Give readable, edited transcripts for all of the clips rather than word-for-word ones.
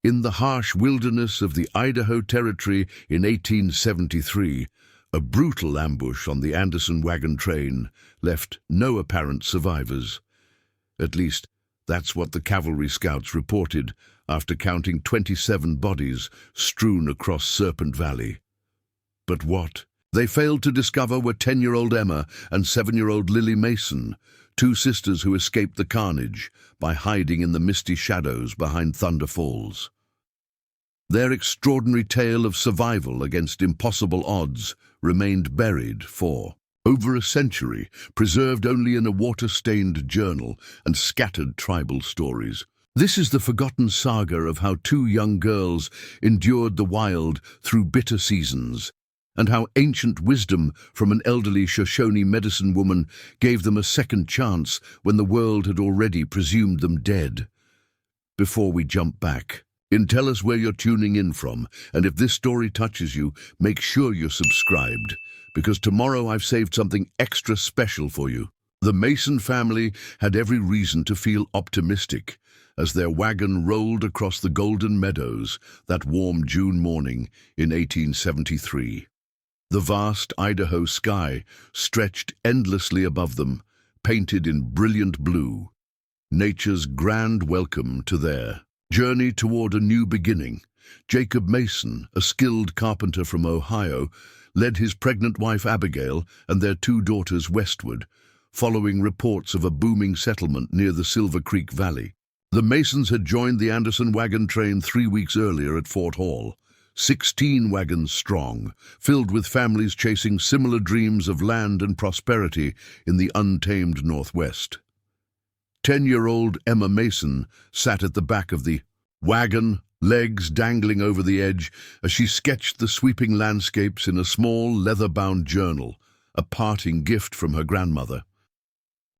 In the harsh wilderness of the Idaho Territory in 1873, a brutal ambush on the Anderson wagon train left no apparent survivors. At least, that's what the cavalry scouts reported after counting 27 bodies strewn across Serpent Valley. But what they failed to discover were 10-year-old Emma and 7-year-old Lily Mason, two sisters who escaped the carnage by hiding in the misty shadows behind Thunder Falls. Their extraordinary tale of survival against impossible odds remained buried for over a century, preserved only in a water-stained journal and scattered tribal stories. This is the forgotten saga of how two young girls endured the wild through bitter seasons, and how ancient wisdom from an elderly Shoshone medicine woman gave them a second chance when the world had already presumed them dead. Before we jump back, tell us where you're tuning in from, and if this story touches you, make sure you're subscribed, because tomorrow I've saved something extra special for you. The Mason family had every reason to feel optimistic as their wagon rolled across the Golden Meadows that warm June morning in 1873. The vast Idaho sky stretched endlessly above them, painted in brilliant blue, nature's grand welcome to their journey toward a new beginning. Jacob Mason, a skilled carpenter from Ohio, led his pregnant wife Abigail and their two daughters westward, following reports of a booming settlement near the Silver Creek Valley. The Masons had joined the Anderson wagon train 3 weeks earlier at Fort Hall, 16 wagons strong, filled with families chasing similar dreams of land and prosperity in the untamed Northwest. 10-year-old Emma Mason sat at the back of the wagon, legs dangling over the edge as she sketched the sweeping landscapes in a small leather-bound journal, a parting gift from her grandmother.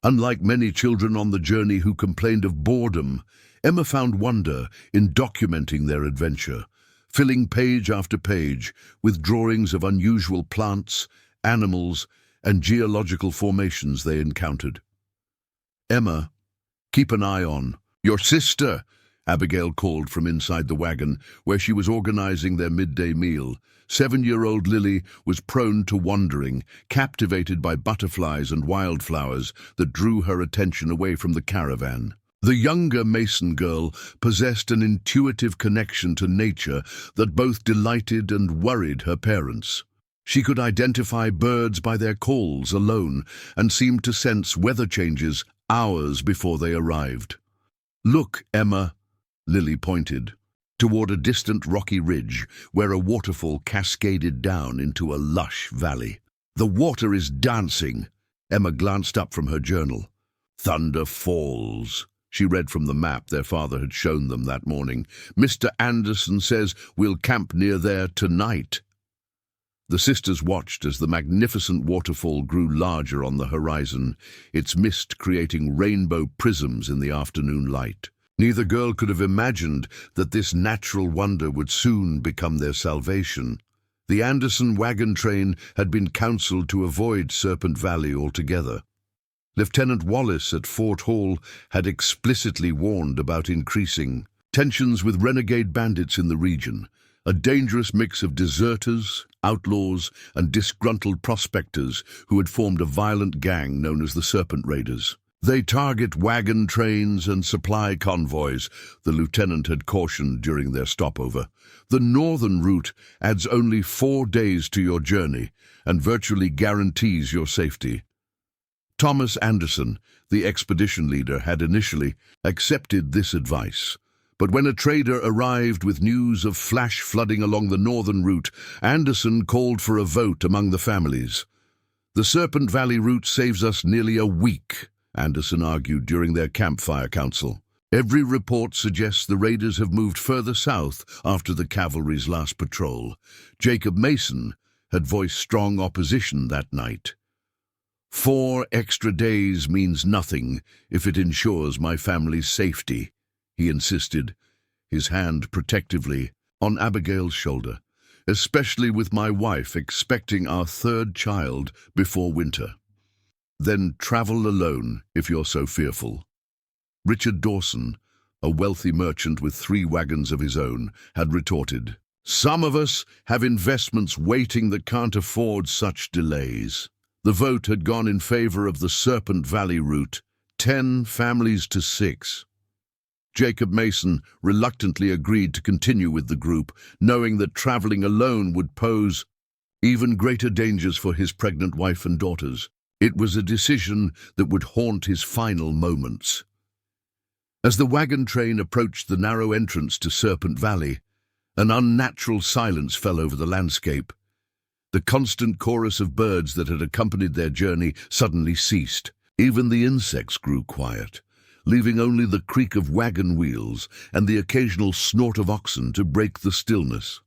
Unlike many children on the journey who complained of boredom, Emma found wonder in documenting their adventure, filling page after page with drawings of unusual plants, animals, and geological formations they encountered. "Emma, keep an eye on your sister," Abigail called from inside the wagon, where she was organizing their midday meal. 7-year-old Lily was prone to wandering, captivated by butterflies and wildflowers that drew her attention away from the caravan. The younger Mason girl possessed an intuitive connection to nature that both delighted and worried her parents. She could identify birds by their calls alone and seemed to sense weather changes hours before they arrived. "Look, Emma," Lily pointed, toward a distant rocky ridge where a waterfall cascaded down into a lush valley. "The water is dancing." Emma glanced up from her journal. "Thunder Falls," she read from the map their father had shown them that morning. "Mr. Anderson says we'll camp near there tonight." The sisters watched as the magnificent waterfall grew larger on the horizon, its mist creating rainbow prisms in the afternoon light. Neither girl could have imagined that this natural wonder would soon become their salvation. The Anderson wagon train had been counseled to avoid Serpent Valley altogether. Lieutenant Wallace at Fort Hall had explicitly warned about increasing tensions with renegade bandits in the region, a dangerous mix of deserters, outlaws, and disgruntled prospectors who had formed a violent gang known as the Serpent Raiders. "They target wagon trains and supply convoys," the lieutenant had cautioned during their stopover. "The northern route adds only 4 days to your journey and virtually guarantees your safety." Thomas Anderson, the expedition leader, had initially accepted this advice. But when a trader arrived with news of flash flooding along the northern route, Anderson called for a vote among the families. "The Serpent Valley route saves us nearly a week," Anderson argued during their campfire council. "Every report suggests the raiders have moved further south after the cavalry's last patrol." Jacob Mason had voiced strong opposition that night. 4 extra days means nothing if it ensures my family's safety," he insisted, his hand protectively on Abigail's shoulder, "especially with my wife expecting our 3rd child before winter." "Then travel alone if you're so fearful." Richard Dawson, a wealthy merchant with 3 wagons of his own, had retorted. "Some of us have investments waiting that can't afford such delays." The vote had gone in favor of the Serpent Valley route, 10 families to 6. Jacob Mason reluctantly agreed to continue with the group, knowing that traveling alone would pose even greater dangers for his pregnant wife and daughters. It was a decision that would haunt his final moments. As the wagon train approached the narrow entrance to Serpent Valley, an unnatural silence fell over the landscape. The constant chorus of birds that had accompanied their journey suddenly ceased. Even the insects grew quiet, leaving only the creak of wagon wheels and the occasional snort of oxen to break the stillness.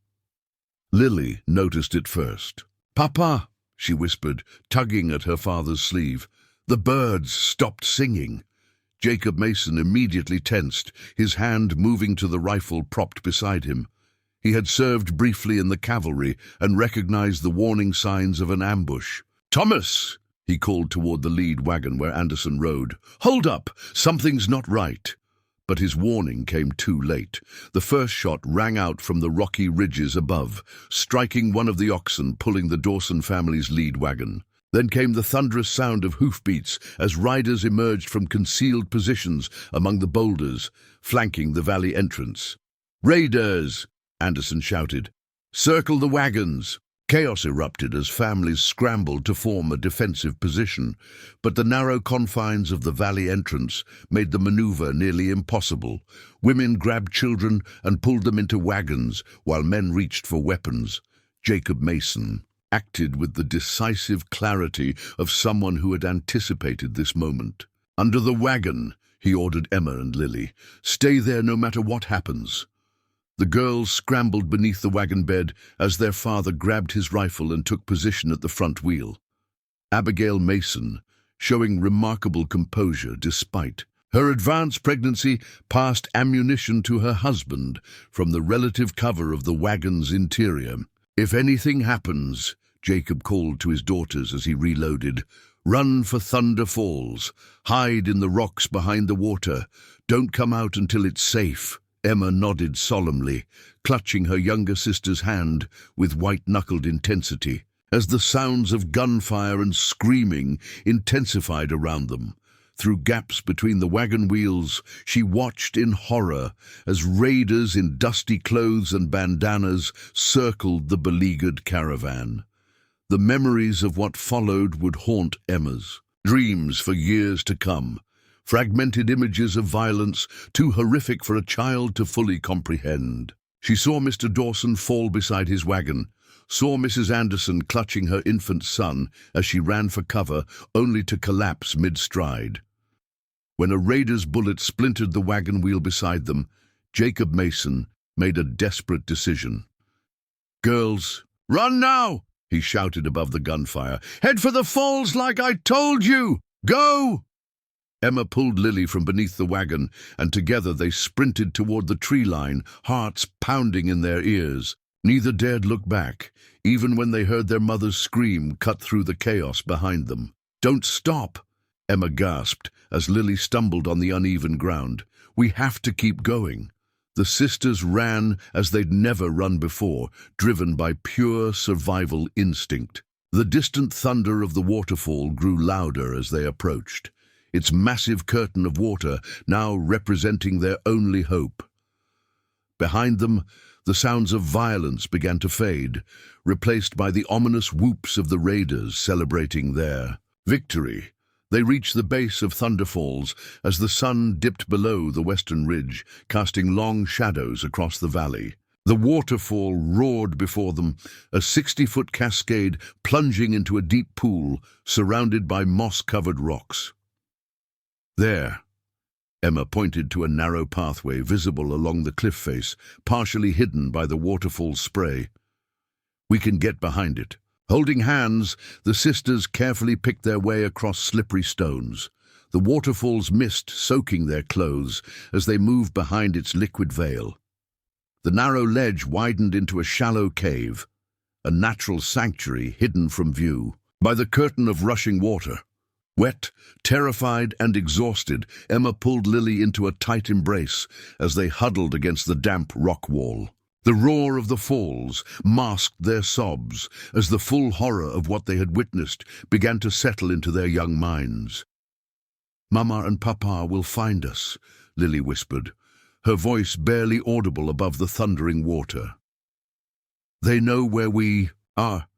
Lily noticed it first. "Papa," she whispered, tugging at her father's sleeve. "The birds stopped singing." Jacob Mason immediately tensed, his hand moving to the rifle propped beside him. He had served briefly in the cavalry and recognized the warning signs of an ambush. "Thomas!" he called toward the lead wagon where Anderson rode. "Hold up! Something's not right." But his warning came too late. The first shot rang out from the rocky ridges above, striking one of the oxen pulling the Dawson family's lead wagon. Then came the thunderous sound of hoofbeats as riders emerged from concealed positions among the boulders, flanking the valley entrance. "Raiders!" Anderson shouted. "Circle the wagons!" Chaos erupted as families scrambled to form a defensive position, but the narrow confines of the valley entrance made the maneuver nearly impossible. Women grabbed children and pulled them into wagons, while men reached for weapons. Jacob Mason acted with the decisive clarity of someone who had anticipated this moment. "Under the wagon," he ordered Emma and Lily. "Stay there no matter what happens." The girls scrambled beneath the wagon bed as their father grabbed his rifle and took position at the front wheel. Abigail Mason, showing remarkable composure despite her advanced pregnancy, passed ammunition to her husband from the relative cover of the wagon's interior. "If anything happens," Jacob called to his daughters as he reloaded, "run for Thunder Falls. Hide in the rocks behind the water. Don't come out until it's safe." Emma nodded solemnly, clutching her younger sister's hand with white-knuckled intensity, as the sounds of gunfire and screaming intensified around them. Through gaps between the wagon wheels, she watched in horror as raiders in dusty clothes and bandanas circled the beleaguered caravan. The memories of what followed would haunt Emma's dreams for years to come. Fragmented images of violence too horrific for a child to fully comprehend. She saw Mr. Dawson fall beside his wagon, saw Mrs. Anderson clutching her infant son as she ran for cover, only to collapse mid-stride. When a raider's bullet splintered the wagon wheel beside them, Jacob Mason made a desperate decision. "Girls, run now!" he shouted above the gunfire. "Head for the falls like I told you! Go!" Emma pulled Lily from beneath the wagon, and together they sprinted toward the tree line, hearts pounding in their ears. Neither dared look back, even when they heard their mother's scream cut through the chaos behind them. "Don't stop!" Emma gasped as Lily stumbled on the uneven ground. "We have to keep going." The sisters ran as they'd never run before, driven by pure survival instinct. The distant thunder of the waterfall grew louder as they approached, its massive curtain of water now representing their only hope. Behind them, the sounds of violence began to fade, replaced by the ominous whoops of the raiders celebrating their victory. They reached the base of Thunder Falls as the sun dipped below the western ridge, casting long shadows across the valley. The waterfall roared before them, a 60-foot cascade plunging into a deep pool surrounded by moss-covered rocks. "There," Emma pointed to a narrow pathway visible along the cliff face, partially hidden by the waterfall's spray. "We can get behind it." Holding hands, the sisters carefully picked their way across slippery stones, the waterfall's mist soaking their clothes as they moved behind its liquid veil. The narrow ledge widened into a shallow cave, a natural sanctuary hidden from view by the curtain of rushing water. Wet, terrified and exhausted, Emma pulled Lily into a tight embrace as they huddled against the damp rock wall. The roar of the falls masked their sobs as the full horror of what they had witnessed began to settle into their young minds. "Mama and Papa will find us," Lily whispered, her voice barely audible above the thundering water. "They know where we are."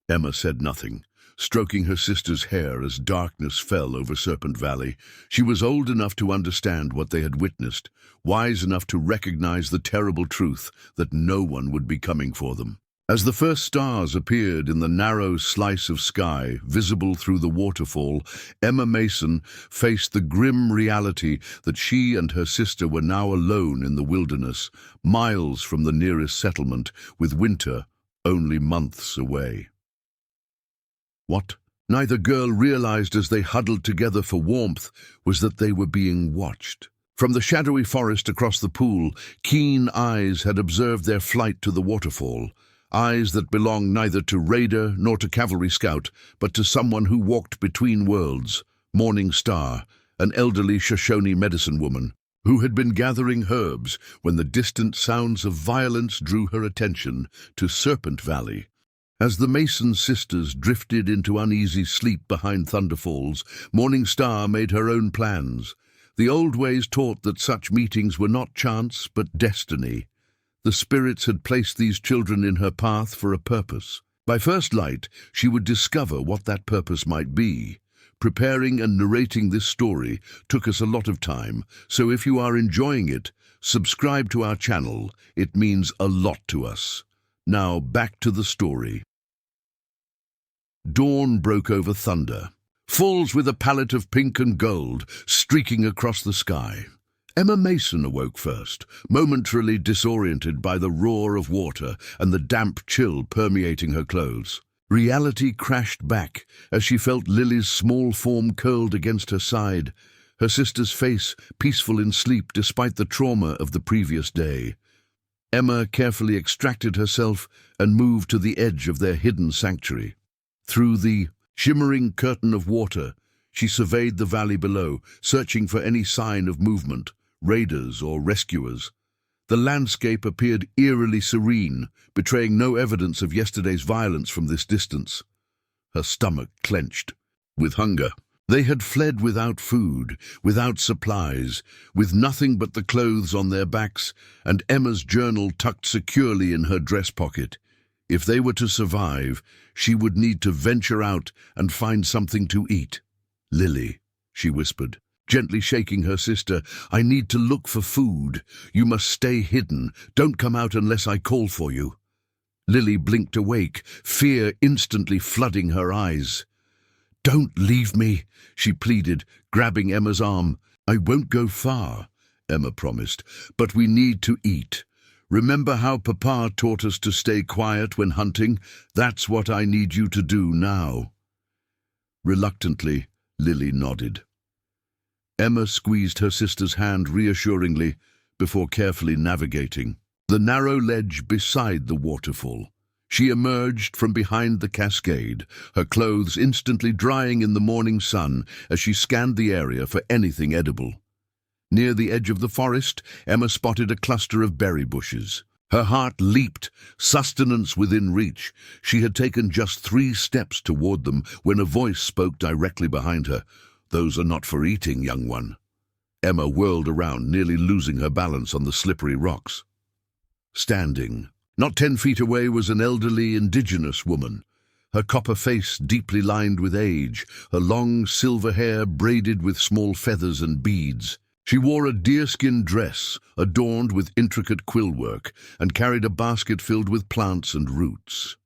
Emma said nothing, stroking her sister's hair as darkness fell over Serpent Valley. She was old enough to understand what they had witnessed, wise enough to recognize the terrible truth that no one would be coming for them. As the first stars appeared in the narrow slice of sky visible through the waterfall, Emma Mason faced the grim reality that she and her sister were now alone in the wilderness, miles from the nearest settlement, with winter only months away. What neither girl realized as they huddled together for warmth was that they were being watched. From the shadowy forest across the pool, keen eyes had observed their flight to the waterfall, eyes that belonged neither to raider nor to cavalry scout, but to someone who walked between worlds, Morning Star, an elderly Shoshone medicine woman, who had been gathering herbs when the distant sounds of violence drew her attention to Serpent Valley. As the Mason sisters drifted into uneasy sleep behind Thunderfalls, Morning Star made her own plans. The old ways taught that such meetings were not chance, but destiny. The spirits had placed these children in her path for a purpose. By first light, she would discover what that purpose might be. Preparing and narrating this story took us a lot of time, so if you are enjoying it, subscribe to our channel. It means a lot to us. Now back to the story. Dawn broke over Thunder, falls with a palette of pink and gold streaking across the sky. Emma Mason awoke first, momentarily disoriented by the roar of water and the damp chill permeating her clothes. Reality crashed back as she felt Lily's small form curled against her side, her sister's face peaceful in sleep despite the trauma of the previous day. Emma carefully extracted herself and moved to the edge of their hidden sanctuary. Through the shimmering curtain of water, she surveyed the valley below, searching for any sign of movement, raiders or rescuers. The landscape appeared eerily serene, betraying no evidence of yesterday's violence from this distance. Her stomach clenched with hunger. They had fled without food, without supplies, with nothing but the clothes on their backs and Emma's journal tucked securely in her dress pocket. If they were to survive, she would need to venture out and find something to eat. "Lily," she whispered, gently shaking her sister, "I need to look for food. You must stay hidden. Don't come out unless I call for you." Lily blinked awake, fear instantly flooding her eyes. "Don't leave me," she pleaded, grabbing Emma's arm. "I won't go far," Emma promised, "but we need to eat. Remember how Papa taught us to stay quiet when hunting? That's what I need you to do now." Reluctantly, Lily nodded. Emma squeezed her sister's hand reassuringly before carefully navigating the narrow ledge beside the waterfall. She emerged from behind the cascade, her clothes instantly drying in the morning sun as she scanned the area for anything edible. Near the edge of the forest, Emma spotted a cluster of berry bushes. Her heart leaped, sustenance within reach. She had taken just 3 steps toward them when a voice spoke directly behind her. "Those are not for eating, young one." Emma whirled around, nearly losing her balance on the slippery rocks. Standing, not 10 feet away, was an elderly indigenous woman, her copper face deeply lined with age, her long silver hair braided with small feathers and beads. She wore a deerskin dress adorned with intricate quill work and carried a basket filled with plants and roots.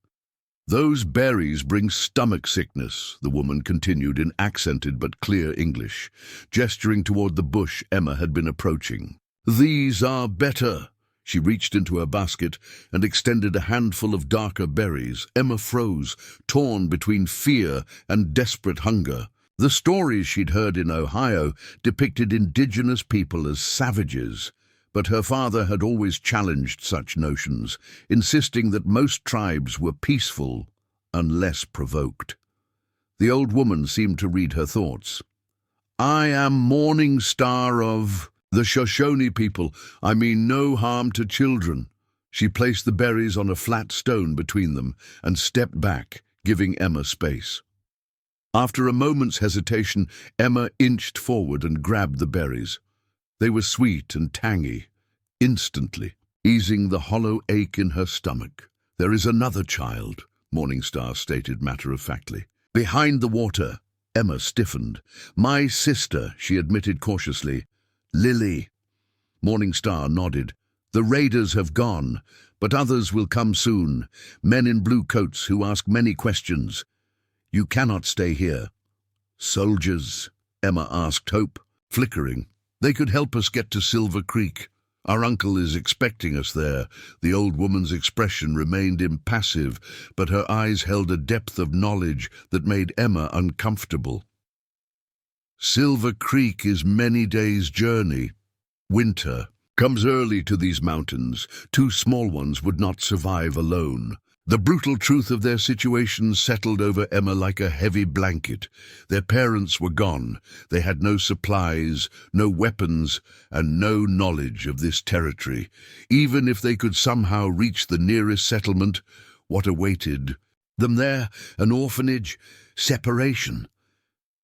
"Those berries bring stomach sickness," the woman continued in accented but clear English, gesturing toward the bush Emma had been approaching. "These are better." She reached into her basket and extended a handful of darker berries. Emma froze, torn between fear and desperate hunger. The stories she'd heard in Ohio depicted indigenous people as savages, but her father had always challenged such notions, insisting that most tribes were peaceful unless provoked. The old woman seemed to read her thoughts. "I am Morning Star of the Shoshone people. I mean no harm to children." She placed the berries on a flat stone between them and stepped back, giving Emma space. After a moment's hesitation, Emma inched forward and grabbed the berries. They were sweet and tangy, instantly, easing the hollow ache in her stomach. "There is another child," Morningstar stated matter-of-factly. "Behind the water." Emma stiffened. "My sister," she admitted cautiously. "Lily." Morningstar nodded. "The raiders have gone, but others will come soon. Men in blue coats who ask many questions. You cannot stay here." "Soldiers?" Emma asked, hope flickering. "They could help us get to Silver Creek. Our uncle is expecting us there." The old woman's expression remained impassive, but her eyes held a depth of knowledge that made Emma uncomfortable. "Silver Creek is many days' journey. Winter comes early to these mountains. 2 small ones would not survive alone." The brutal truth of their situation settled over Emma like a heavy blanket. Their parents were gone. They had no supplies, no weapons, and no knowledge of this territory. Even if they could somehow reach the nearest settlement, what awaited them there? An orphanage? Separation?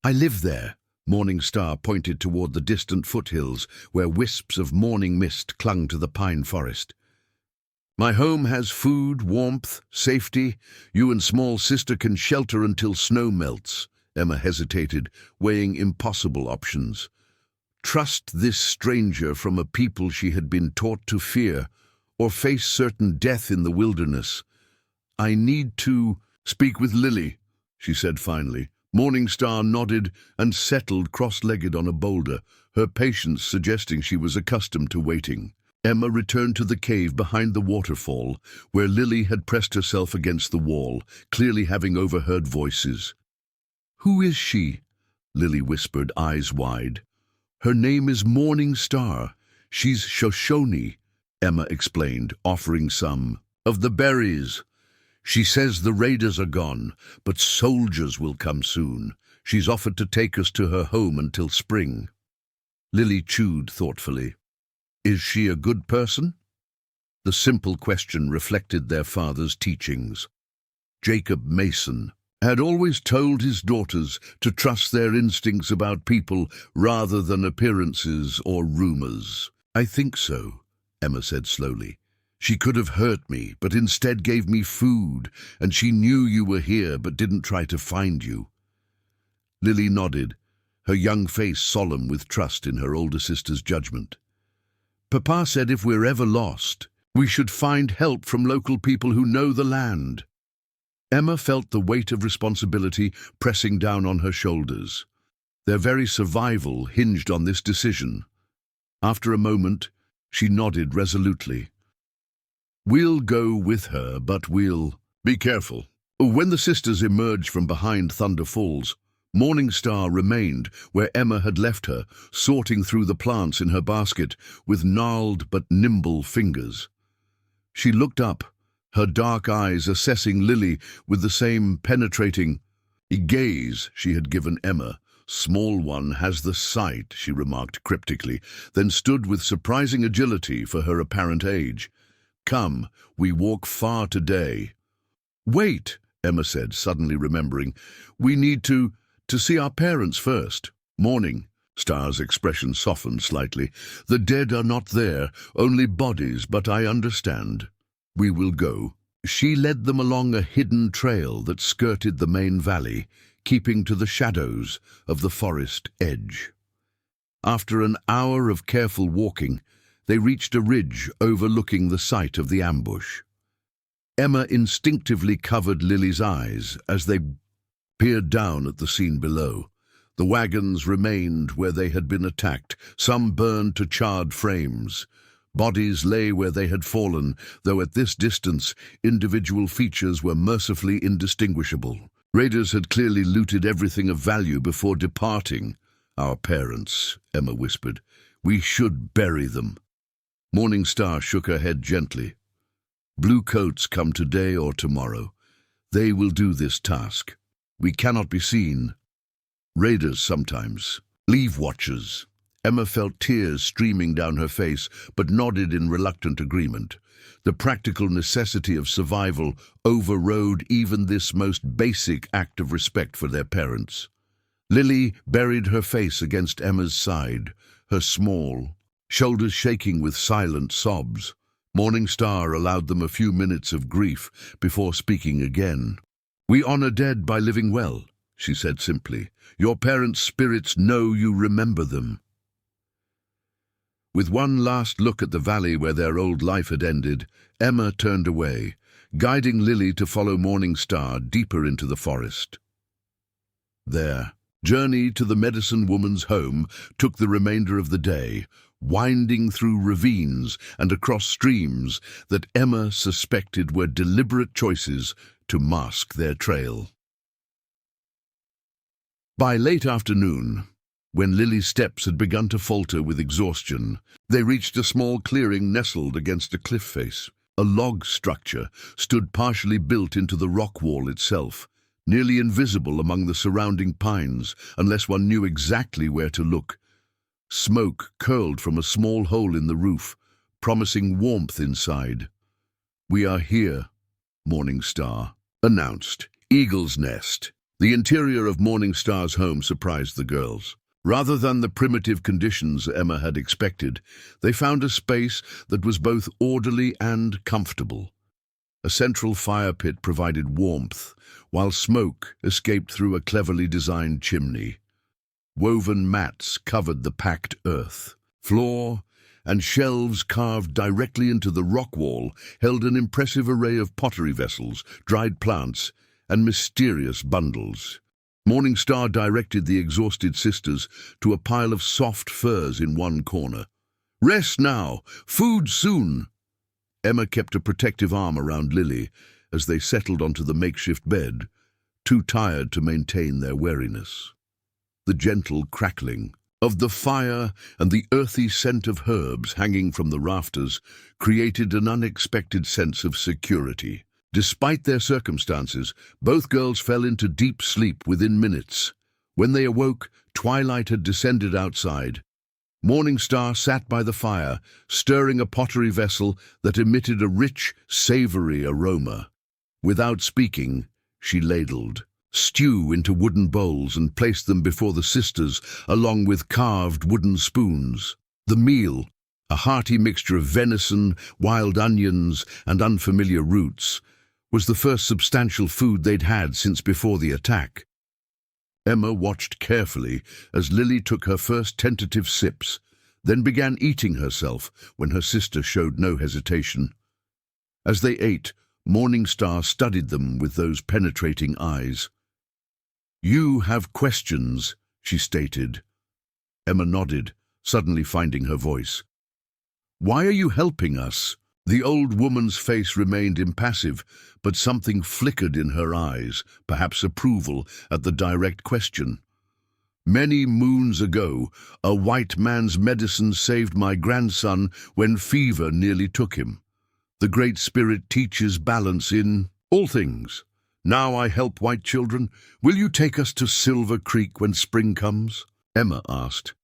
"I live there." Morningstar pointed toward the distant foothills, where wisps of morning mist clung to the pine forest. "My home has food, warmth, safety. You and small sister can shelter until snow melts." Emma hesitated, weighing impossible options. Trust this stranger from a people she had been taught to fear, or face certain death in the wilderness. "I need to speak with Lily," she said finally. Morningstar nodded and settled cross-legged on a boulder, her patience suggesting she was accustomed to waiting. Emma returned to the cave behind the waterfall, where Lily had pressed herself against the wall, clearly having overheard voices. "Who is she?" Lily whispered, eyes wide. "Her name is Morning Star. She's Shoshone," Emma explained, offering some of the berries. "She says the raiders are gone, but soldiers will come soon. She's offered to take us to her home until spring." Lily chewed thoughtfully. "Is she a good person?" The simple question reflected their father's teachings. Jacob Mason had always told his daughters to trust their instincts about people rather than appearances or rumors. "I think so," Emma said slowly. "She could have hurt me, but instead gave me food, and she knew you were here but didn't try to find you." Lily nodded, her young face solemn with trust in her older sister's judgment. "Papa said if we're ever lost, we should find help from local people who know the land." Emma felt the weight of responsibility pressing down on her shoulders. Their very survival hinged on this decision. After a moment, she nodded resolutely. "We'll go with her, but we'll be careful." When the sisters emerged from behind Thunder Falls, Morningstar remained where Emma had left her, sorting through the plants in her basket with gnarled but nimble fingers. She looked up, her dark eyes assessing Lily with the same penetrating gaze she had given Emma. "Small one has the sight," she remarked cryptically, then stood with surprising agility for her apparent age. "Come, we walk far today." "Wait," Emma said, suddenly remembering. "We need to see our parents first." "Morning." Star's expression softened slightly. "The dead are not there, only bodies, but I understand. We will go." She led them along a hidden trail that skirted the main valley, keeping to the shadows of the forest edge. After an hour of careful walking, they reached a ridge overlooking the site of the ambush. Emma instinctively covered Lily's eyes as they peered down at the scene below. The wagons remained where they had been attacked, some burned to charred frames. Bodies lay where they had fallen, though at this distance individual features were mercifully indistinguishable. Raiders had clearly looted everything of value before departing. "Our parents," Emma whispered. "We should bury them." Morningstar shook her head gently. "Blue coats come today or tomorrow. They will do this task. We cannot be seen. Raiders sometimes. Leave watchers. Emma felt tears streaming down her face, but nodded in reluctant agreement. The practical necessity of survival overrode even this most basic act of respect for their parents. Lily buried her face against Emma's side, her small shoulders shaking with silent sobs. Morning Star allowed them a few minutes of grief before speaking again. "We honor dead by living well," she said simply. "Your parents' spirits know you remember them." With one last look at the valley where their old life had ended, Emma turned away, guiding Lily to follow Morning Star deeper into the forest. Their journey to the medicine woman's home took the remainder of the day, winding through ravines and across streams that Emma suspected were deliberate choices to mask their trail. By late afternoon, when Lily's steps had begun to falter with exhaustion, they reached a small clearing nestled against a cliff face. A log structure stood partially built into the rock wall itself, nearly invisible among the surrounding pines unless one knew exactly where to look. Smoke curled from a small hole in the roof, promising warmth inside. "We are here," Morning Star announced. Eagle's Nest. The interior of Morning Star's home surprised the girls. Rather than the primitive conditions Emma had expected, they found a space that was both orderly and comfortable. A central fire pit provided warmth, while smoke escaped through a cleverly designed chimney. Woven mats covered the packed earth. Floor and shelves carved directly into the rock wall held an impressive array of pottery vessels, dried plants, and mysterious bundles. Morning Star directed the exhausted sisters to a pile of soft furs in one corner. "Rest now! Food soon!" Emma kept a protective arm around Lily as they settled onto the makeshift bed, too tired to maintain their wariness. The gentle crackling of the fire and the earthy scent of herbs hanging from the rafters created an unexpected sense of security. Despite their circumstances, both girls fell into deep sleep within minutes. When they awoke, twilight had descended outside. Morning Star sat by the fire, stirring a pottery vessel that emitted a rich, savory aroma. Without speaking, she ladled stew into wooden bowls and placed them before the sisters, along with carved wooden spoons. The meal, a hearty mixture of venison, wild onions, and unfamiliar roots, was the first substantial food they'd had since before the attack. Emma watched carefully as Lily took her first tentative sips, then began eating herself when her sister showed no hesitation. As they ate, Morning Star studied them with those penetrating eyes. "You have questions," she stated. Emma nodded, suddenly finding her voice. "Why are you helping us?" The old woman's face remained impassive, but something flickered in her eyes, perhaps approval at the direct question. "Many moons ago, a white man's medicine saved my grandson when fever nearly took him. The Great Spirit teaches balance in all things. Now I help white children. Will you take us to Silver Creek when spring comes?" Emma asked.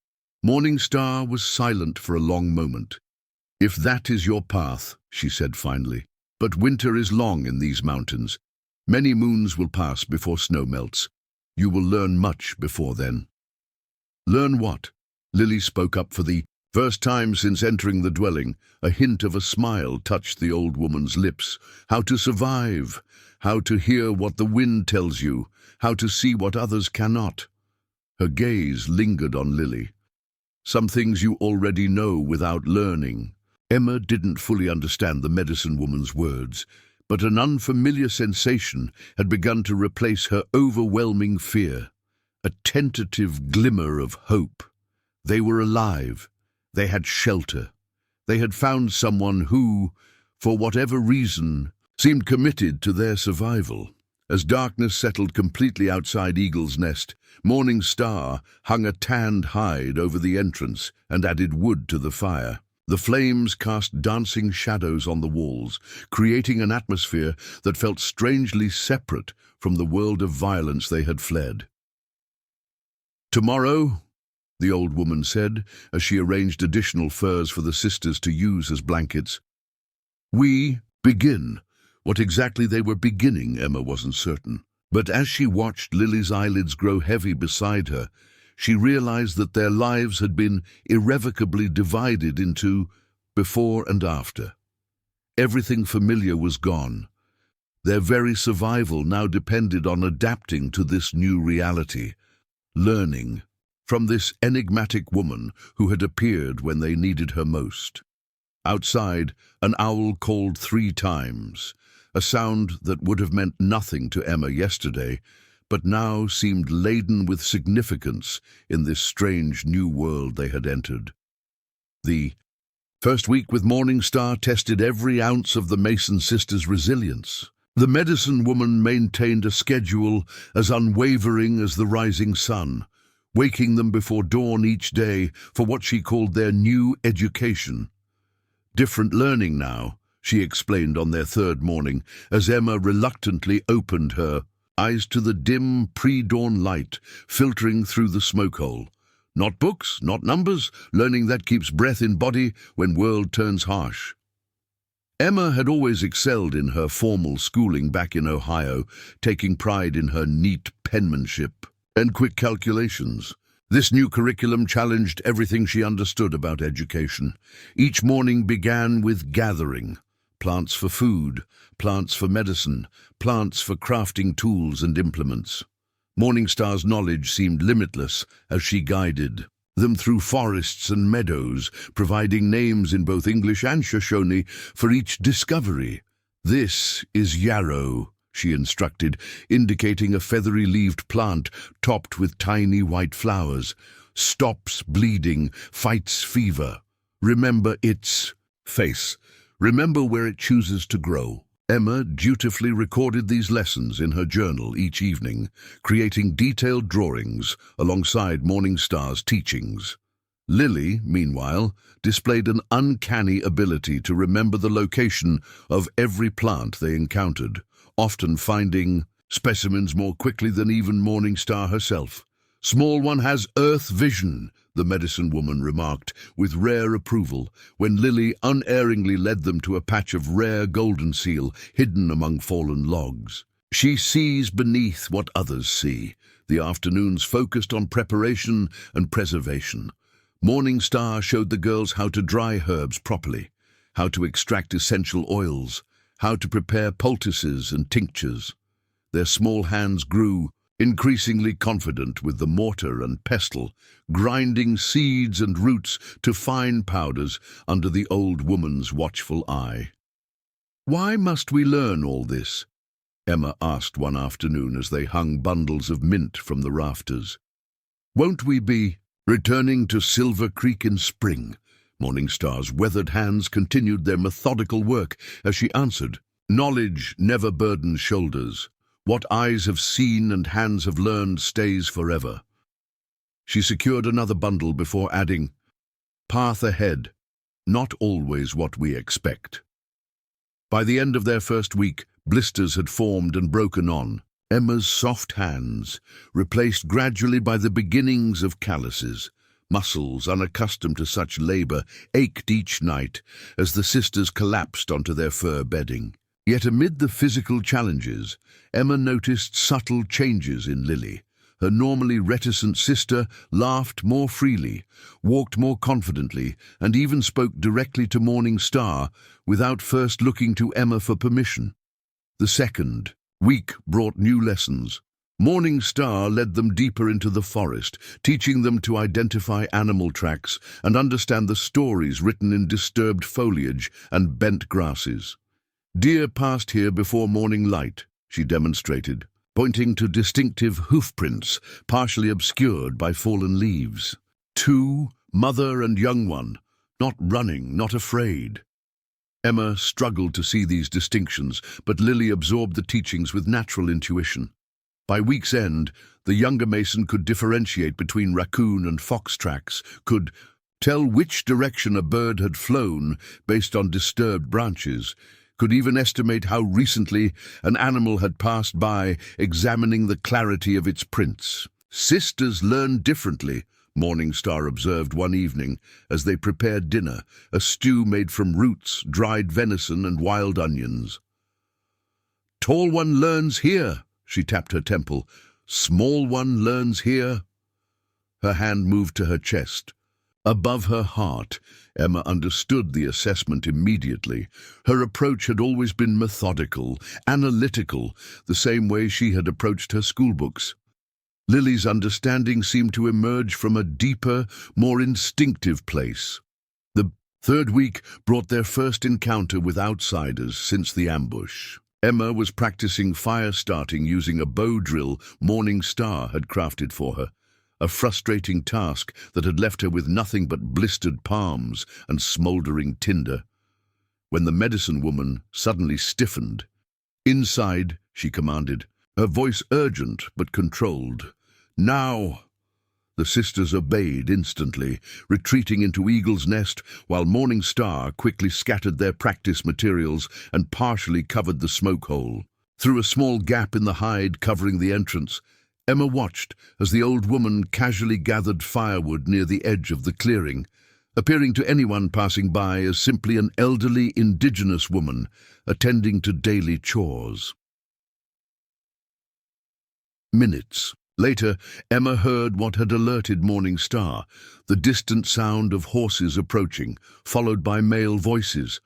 Morning Star was silent for a long moment. "If that is your path," she said finally, "but winter is long in these mountains. Many moons will pass before snow melts. You will learn much before then." "Learn what?" Lily spoke up for the first time since entering the dwelling. A hint of a smile touched the old woman's lips. "How to survive, how to hear what the wind tells you, how to see what others cannot." Her gaze lingered on Lily. "Some things you already know without learning." Emma didn't fully understand the medicine woman's words, but an unfamiliar sensation had begun to replace her overwhelming fear. A tentative glimmer of hope. They were alive. They had shelter. They had found someone who, for whatever reason, seemed committed to their survival. As darkness settled completely outside Eagle's Nest, Morning Star hung a tanned hide over the entrance and added wood to the fire. The flames cast dancing shadows on the walls, creating an atmosphere that felt strangely separate from the world of violence they had fled. "Tomorrow," the old woman said, as she arranged additional furs for the sisters to use as blankets, "we begin." What exactly they were beginning, Emma wasn't certain. But as she watched Lily's eyelids grow heavy beside her, she realized that their lives had been irrevocably divided into before and after. Everything familiar was gone. Their very survival now depended on adapting to this new reality, learning from this enigmatic woman who had appeared when they needed her most. Outside, an owl called 3 times, a sound that would have meant nothing to Emma yesterday, but now seemed laden with significance in this strange new world they had entered. The first week with Morning Star tested every ounce of the Mason sisters' resilience. The medicine woman maintained a schedule as unwavering as the rising sun, waking them before dawn each day for what she called their new education. "Different learning now," she explained on their 3rd morning, as Emma reluctantly opened her eyes to the dim pre-dawn light filtering through the smoke hole. Not books, not numbers, learning that keeps breath in body when world turns harsh. Emma had always excelled in her formal schooling back in Ohio, taking pride in her neat penmanship and quick calculations. This new curriculum challenged everything she understood about education. Each morning began with gathering. Plants for food, plants for medicine, plants for crafting tools and implements. Morningstar's knowledge seemed limitless as she guided them through forests and meadows, providing names in both English and Shoshone for each discovery. "This is yarrow," she instructed, indicating a feathery-leaved plant topped with tiny white flowers. "Stops bleeding, fights fever. Remember its face. Remember where it chooses to grow." Emma dutifully recorded these lessons in her journal each evening, creating detailed drawings alongside Morningstar's teachings. Lily, meanwhile, displayed an uncanny ability to remember the location of every plant they encountered, often finding specimens more quickly than even Morningstar herself. "Small one has earth vision," the medicine woman remarked with rare approval when Lily unerringly led them to a patch of rare golden seal hidden among fallen logs. "She sees beneath what others see." The afternoons focused on preparation and preservation. Morningstar showed the girls how to dry herbs properly, how to extract essential oils, how to prepare poultices and tinctures. Their small hands grew increasingly confident with the mortar and pestle, grinding seeds and roots to fine powders under the old woman's watchful eye. "Why must we learn all this?" Emma asked one afternoon as they hung bundles of mint from the rafters. "Won't we be returning to Silver Creek in spring?" Morningstar's weathered hands continued their methodical work as she answered, "Knowledge never burdens shoulders. What eyes have seen and hands have learned stays forever." She secured another bundle before adding, "Path ahead, not always what we expect." By the end of their first week, blisters had formed and broken on. Emma's soft hands, replaced gradually by the beginnings of calluses. Muscles unaccustomed to such labor ached each night as the sisters collapsed onto their fur bedding. Yet amid the physical challenges, Emma noticed subtle changes in Lily. Her normally reticent sister laughed more freely, walked more confidently, and even spoke directly to Morningstar without first looking to Emma for permission. The second week brought new lessons. Morningstar led them deeper into the forest, teaching them to identify animal tracks and understand the stories written in disturbed foliage and bent grasses. "Deer passed here before morning light," she demonstrated, pointing to distinctive hoofprints partially obscured by fallen leaves. "Two, mother and young one, not running, not afraid." Emma struggled to see these distinctions, but Lily absorbed the teachings with natural intuition. By week's end, the younger Mason could differentiate between raccoon and fox tracks, could tell which direction a bird had flown based on disturbed branches, could even estimate how recently an animal had passed by, examining the clarity of its prints. Sisters learn differently, Morningstar observed one evening as they prepared dinner, a stew made from roots, dried venison, and wild onions. Tall one learns here, she tapped her temple. Small one learns here. Her hand moved to her chest. Above her heart, Emma understood the assessment immediately. Her approach had always been methodical, analytical, the same way she had approached her schoolbooks. Lily's understanding seemed to emerge from a deeper, more instinctive place. The third week brought their first encounter with outsiders since the ambush. Emma was practicing fire starting using a bow drill Morningstar had crafted for her, a frustrating task that had left her with nothing but blistered palms and smouldering tinder. When the medicine woman suddenly stiffened, "Inside," she commanded, her voice urgent but controlled. "Now!" The sisters obeyed instantly, retreating into Eagle's Nest while Morningstar quickly scattered their practice materials and partially covered the smoke hole. Through a small gap in the hide covering the entrance, Emma watched as the old woman casually gathered firewood near the edge of the clearing, appearing to anyone passing by as simply an elderly indigenous woman attending to daily chores. Minutes later, Emma heard what had alerted Morningstar, the distant sound of horses approaching, followed by male voices.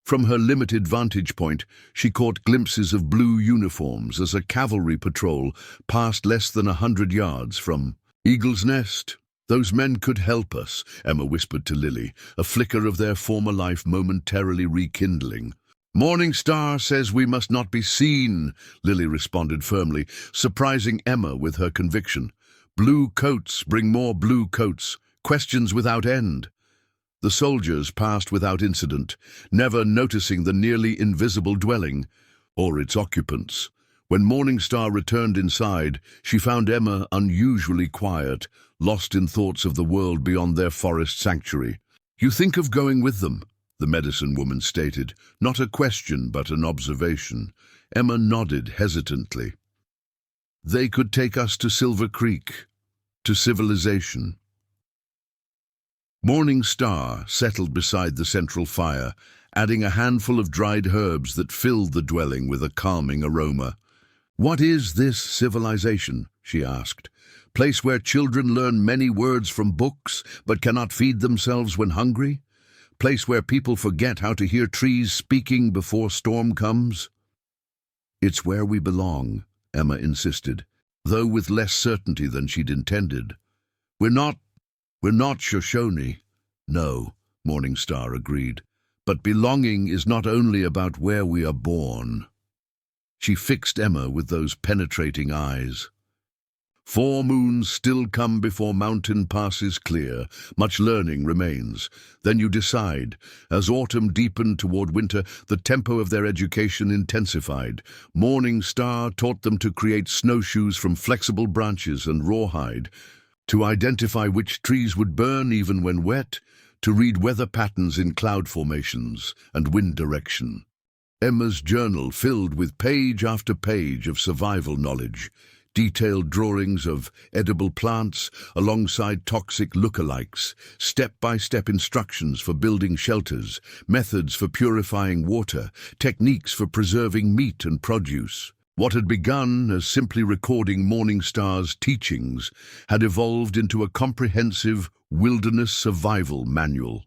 From her limited vantage point, she caught glimpses of blue uniforms as a cavalry patrol passed less than 100 yards from Eagle's Nest. "Those men could help us," Emma whispered to Lily, a flicker of their former life momentarily rekindling. "Morningstar says we must not be seen," Lily responded firmly, surprising Emma with her conviction. "Blue coats bring more blue coats, questions without end." The soldiers passed without incident, never noticing the nearly invisible dwelling or its occupants. When Morningstar returned inside, she found Emma unusually quiet, lost in thoughts of the world beyond their forest sanctuary. "You think of going with them?" the medicine woman stated, not a question but an observation. Emma nodded hesitantly. "They could take us to Silver Creek, to civilization." Morningstar settled beside the central fire, adding a handful of dried herbs that filled the dwelling with a calming aroma. "What is this civilization?" she asked. "Place where children learn many words from books but cannot feed themselves when hungry? Place where people forget how to hear trees speaking before storm comes?" "It's where we belong," Emma insisted, though with less certainty than she'd intended. We're not Shoshone." "No," Morningstar agreed. "But belonging is not only about where we are born." She fixed Emma with those penetrating eyes. "4 moons still come before mountain passes clear. Much learning remains. Then you decide." As autumn deepened toward winter, the tempo of their education intensified. Morningstar taught them to create snowshoes from flexible branches and rawhide, to identify which trees would burn even when wet, to read weather patterns in cloud formations and wind direction. Emma's journal filled with page after page of survival knowledge, detailed drawings of edible plants alongside toxic lookalikes, step-by-step instructions for building shelters, methods for purifying water, techniques for preserving meat and produce. What had begun as simply recording Morningstar's teachings had evolved into a comprehensive wilderness survival manual.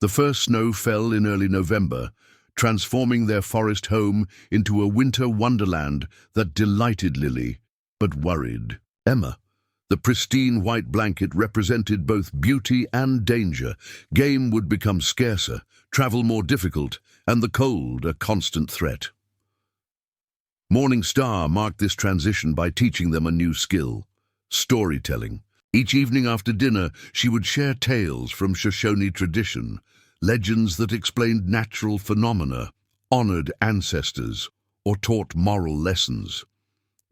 The first snow fell in early November, transforming their forest home into a winter wonderland that delighted Lily, but worried Emma. The pristine white blanket represented both beauty and danger. Game would become scarcer, travel more difficult, and the cold a constant threat. Morningstar marked this transition by teaching them a new skill: storytelling. Each evening after dinner, she would share tales from Shoshone tradition, legends that explained natural phenomena, honored ancestors, or taught moral lessons.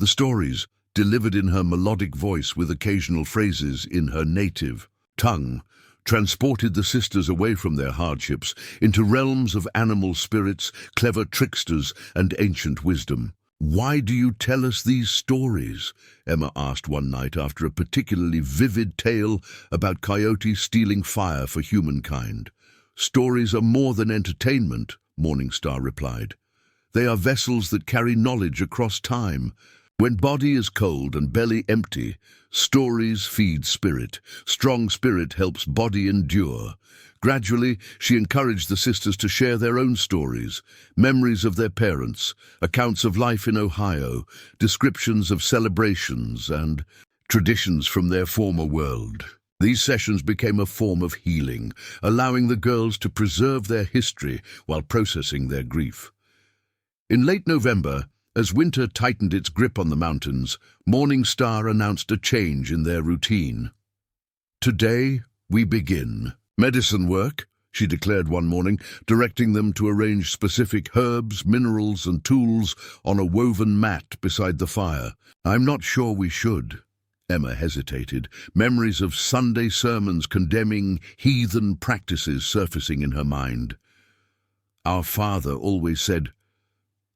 The stories, delivered in her melodic voice with occasional phrases in her native tongue, transported the sisters away from their hardships into realms of animal spirits, clever tricksters, and ancient wisdom. "Why do you tell us these stories?" Emma asked one night after a particularly vivid tale about coyotes stealing fire for humankind. "Stories are more than entertainment," Morningstar replied. "They are vessels that carry knowledge across time. When body is cold and belly empty, stories feed spirit. Strong spirit helps body endure." Gradually, she encouraged the sisters to share their own stories, memories of their parents, accounts of life in Ohio, descriptions of celebrations, and traditions from their former world. These sessions became a form of healing, allowing the girls to preserve their history while processing their grief. In late November, as winter tightened its grip on the mountains, Morningstar announced a change in their routine. "Today, we begin medicine work," she declared one morning, directing them to arrange specific herbs, minerals, and tools on a woven mat beside the fire. "I'm not sure we should." Emma hesitated, memories of Sunday sermons condemning heathen practices surfacing in her mind. "Our father always said—"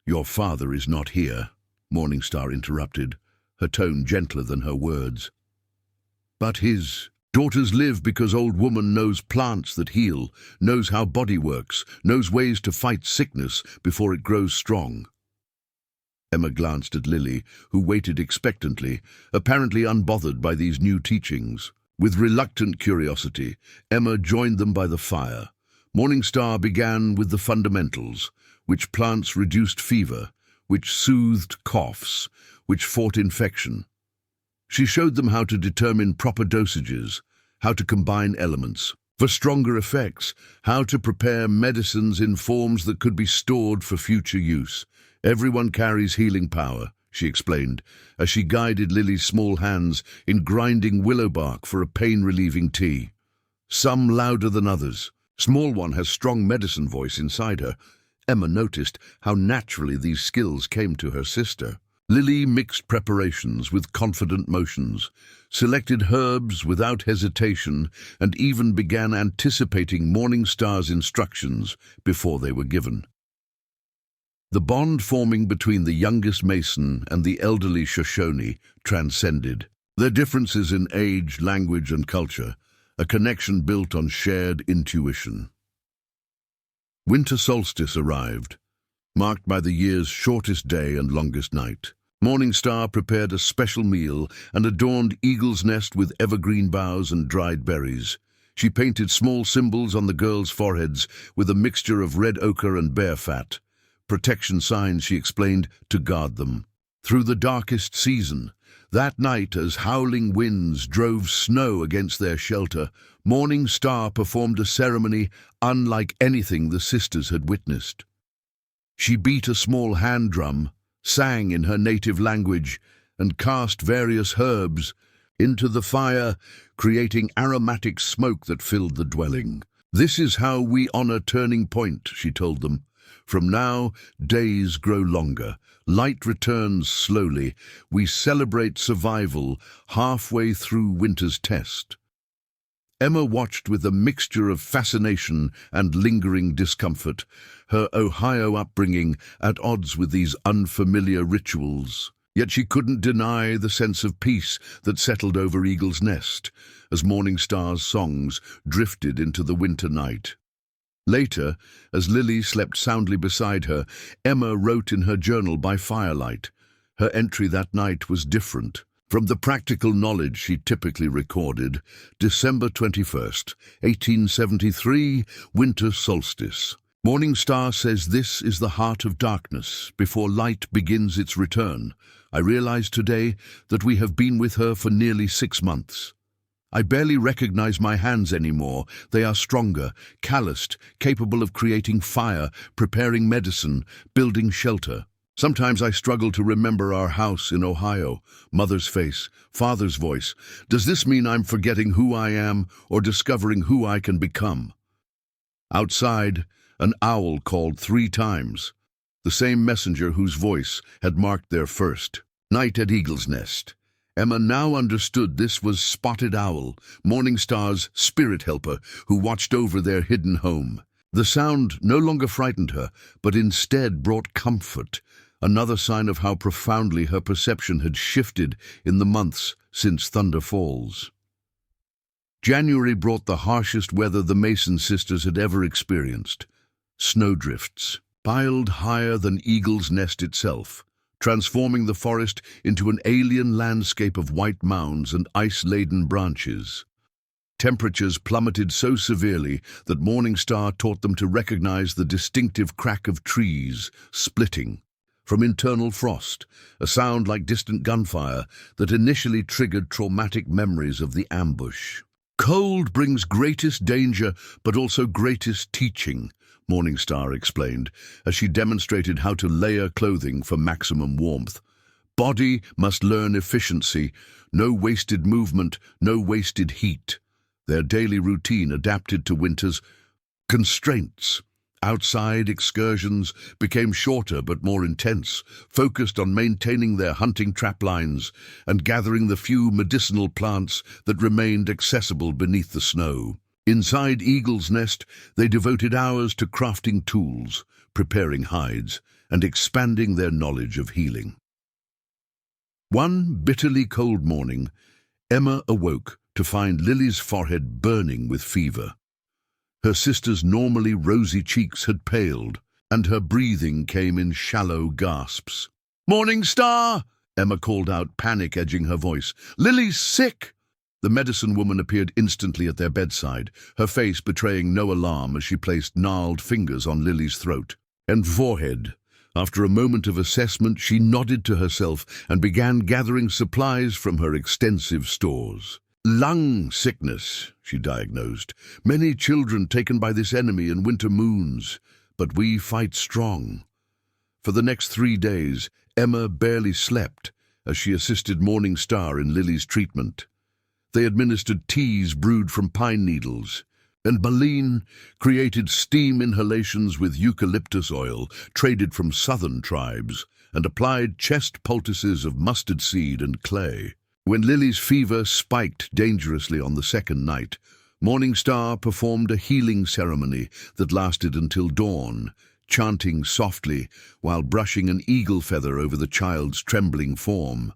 "Your father is not here," Morningstar interrupted, her tone gentler than her words. "But his daughters live because old woman knows plants that heal, knows how body works, knows ways to fight sickness before it grows strong." Emma glanced at Lily, who waited expectantly, apparently unbothered by these new teachings. With reluctant curiosity, Emma joined them by the fire. Morningstar began with the fundamentals: which plants reduced fever, which soothed coughs, which fought infection. She showed them how to determine proper dosages, how to combine elements for stronger effects, how to prepare medicines in forms that could be stored for future use. "Everyone carries healing power," she explained, as she guided Lily's small hands in grinding willow bark for a pain-relieving tea. "Some louder than others. Small one has strong medicine voice inside her." Emma noticed how naturally these skills came to her sister. Lily mixed preparations with confident motions, selected herbs without hesitation, and even began anticipating Morningstar's instructions before they were given. The bond forming between the youngest Mason and the elderly Shoshone transcended their differences in age, language, and culture, a connection built on shared intuition. Winter solstice arrived, marked by the year's shortest day and longest night. Morningstar prepared a special meal and adorned Eagle's Nest with evergreen boughs and dried berries. She painted small symbols on the girls' foreheads with a mixture of red ochre and bear fat. Protection signs, she explained, to guard them through the darkest season. That night, as howling winds drove snow against their shelter, Morningstar performed a ceremony unlike anything the sisters had witnessed. She beat a small hand drum, sang in her native language, and cast various herbs into the fire, creating aromatic smoke that filled the dwelling. "This is how we honor Turning Point," she told them. "From now, days grow longer. Light returns slowly. We celebrate survival halfway through winter's test." Emma watched with a mixture of fascination and lingering discomfort, her Ohio upbringing at odds with these unfamiliar rituals. Yet she couldn't deny the sense of peace that settled over Eagle's Nest as Morningstar's songs drifted into the winter night. Later, as Lily slept soundly beside her, Emma wrote in her journal by firelight. Her entry that night was different from the practical knowledge she typically recorded. December 21st, 1873, winter solstice. Morningstar says this is the heart of darkness before light begins its return. I realize today that we have been with her for nearly 6 months. I barely recognize my hands anymore. They are stronger, calloused, capable of creating fire, preparing medicine, building shelter. Sometimes I struggle to remember our house in Ohio, mother's face, father's voice. Does this mean I'm forgetting who I am or discovering who I can become? Outside, an owl called 3 times, the same messenger whose voice had marked their first night at Eagle's Nest. Emma now understood this was Spotted Owl, Morningstar's spirit helper, who watched over their hidden home. The sound no longer frightened her, but instead brought comfort, another sign of how profoundly her perception had shifted in the months since Thunder Falls. January brought the harshest weather the Mason sisters had ever experienced. Snowdrifts, piled higher than Eagle's Nest itself, transforming the forest into an alien landscape of white mounds and ice-laden branches. Temperatures plummeted so severely that Morningstar taught them to recognize the distinctive crack of trees splitting from internal frost, a sound like distant gunfire that initially triggered traumatic memories of the ambush. Cold brings greatest danger, but also greatest teaching, Morningstar explained, as she demonstrated how to layer clothing for maximum warmth. Body must learn efficiency, no wasted movement, no wasted heat. Their daily routine adapted to winter's constraints. Outside excursions became shorter but more intense, focused on maintaining their hunting trap lines and gathering the few medicinal plants that remained accessible beneath the snow. Inside Eagle's Nest, they devoted hours to crafting tools, preparing hides, and expanding their knowledge of healing. One bitterly cold morning, Emma awoke to find Lily's forehead burning with fever. Her sister's normally rosy cheeks had paled, and her breathing came in shallow gasps. "Morningstar!" Emma called out, panic edging her voice. "Lily's sick!" The medicine woman appeared instantly at their bedside, her face betraying no alarm as she placed gnarled fingers on Lily's throat and forehead. After a moment of assessment, she nodded to herself and began gathering supplies from her extensive stores. "Lung sickness," she diagnosed. "Many children taken by this enemy in winter moons, but we fight strong." For the next 3 days, Emma barely slept as she assisted Morningstar in Lily's treatment. They administered teas brewed from pine needles, and Malene created steam inhalations with eucalyptus oil traded from southern tribes and applied chest poultices of mustard seed and clay. When Lily's fever spiked dangerously on the second night, Morningstar performed a healing ceremony that lasted until dawn, chanting softly while brushing an eagle feather over the child's trembling form.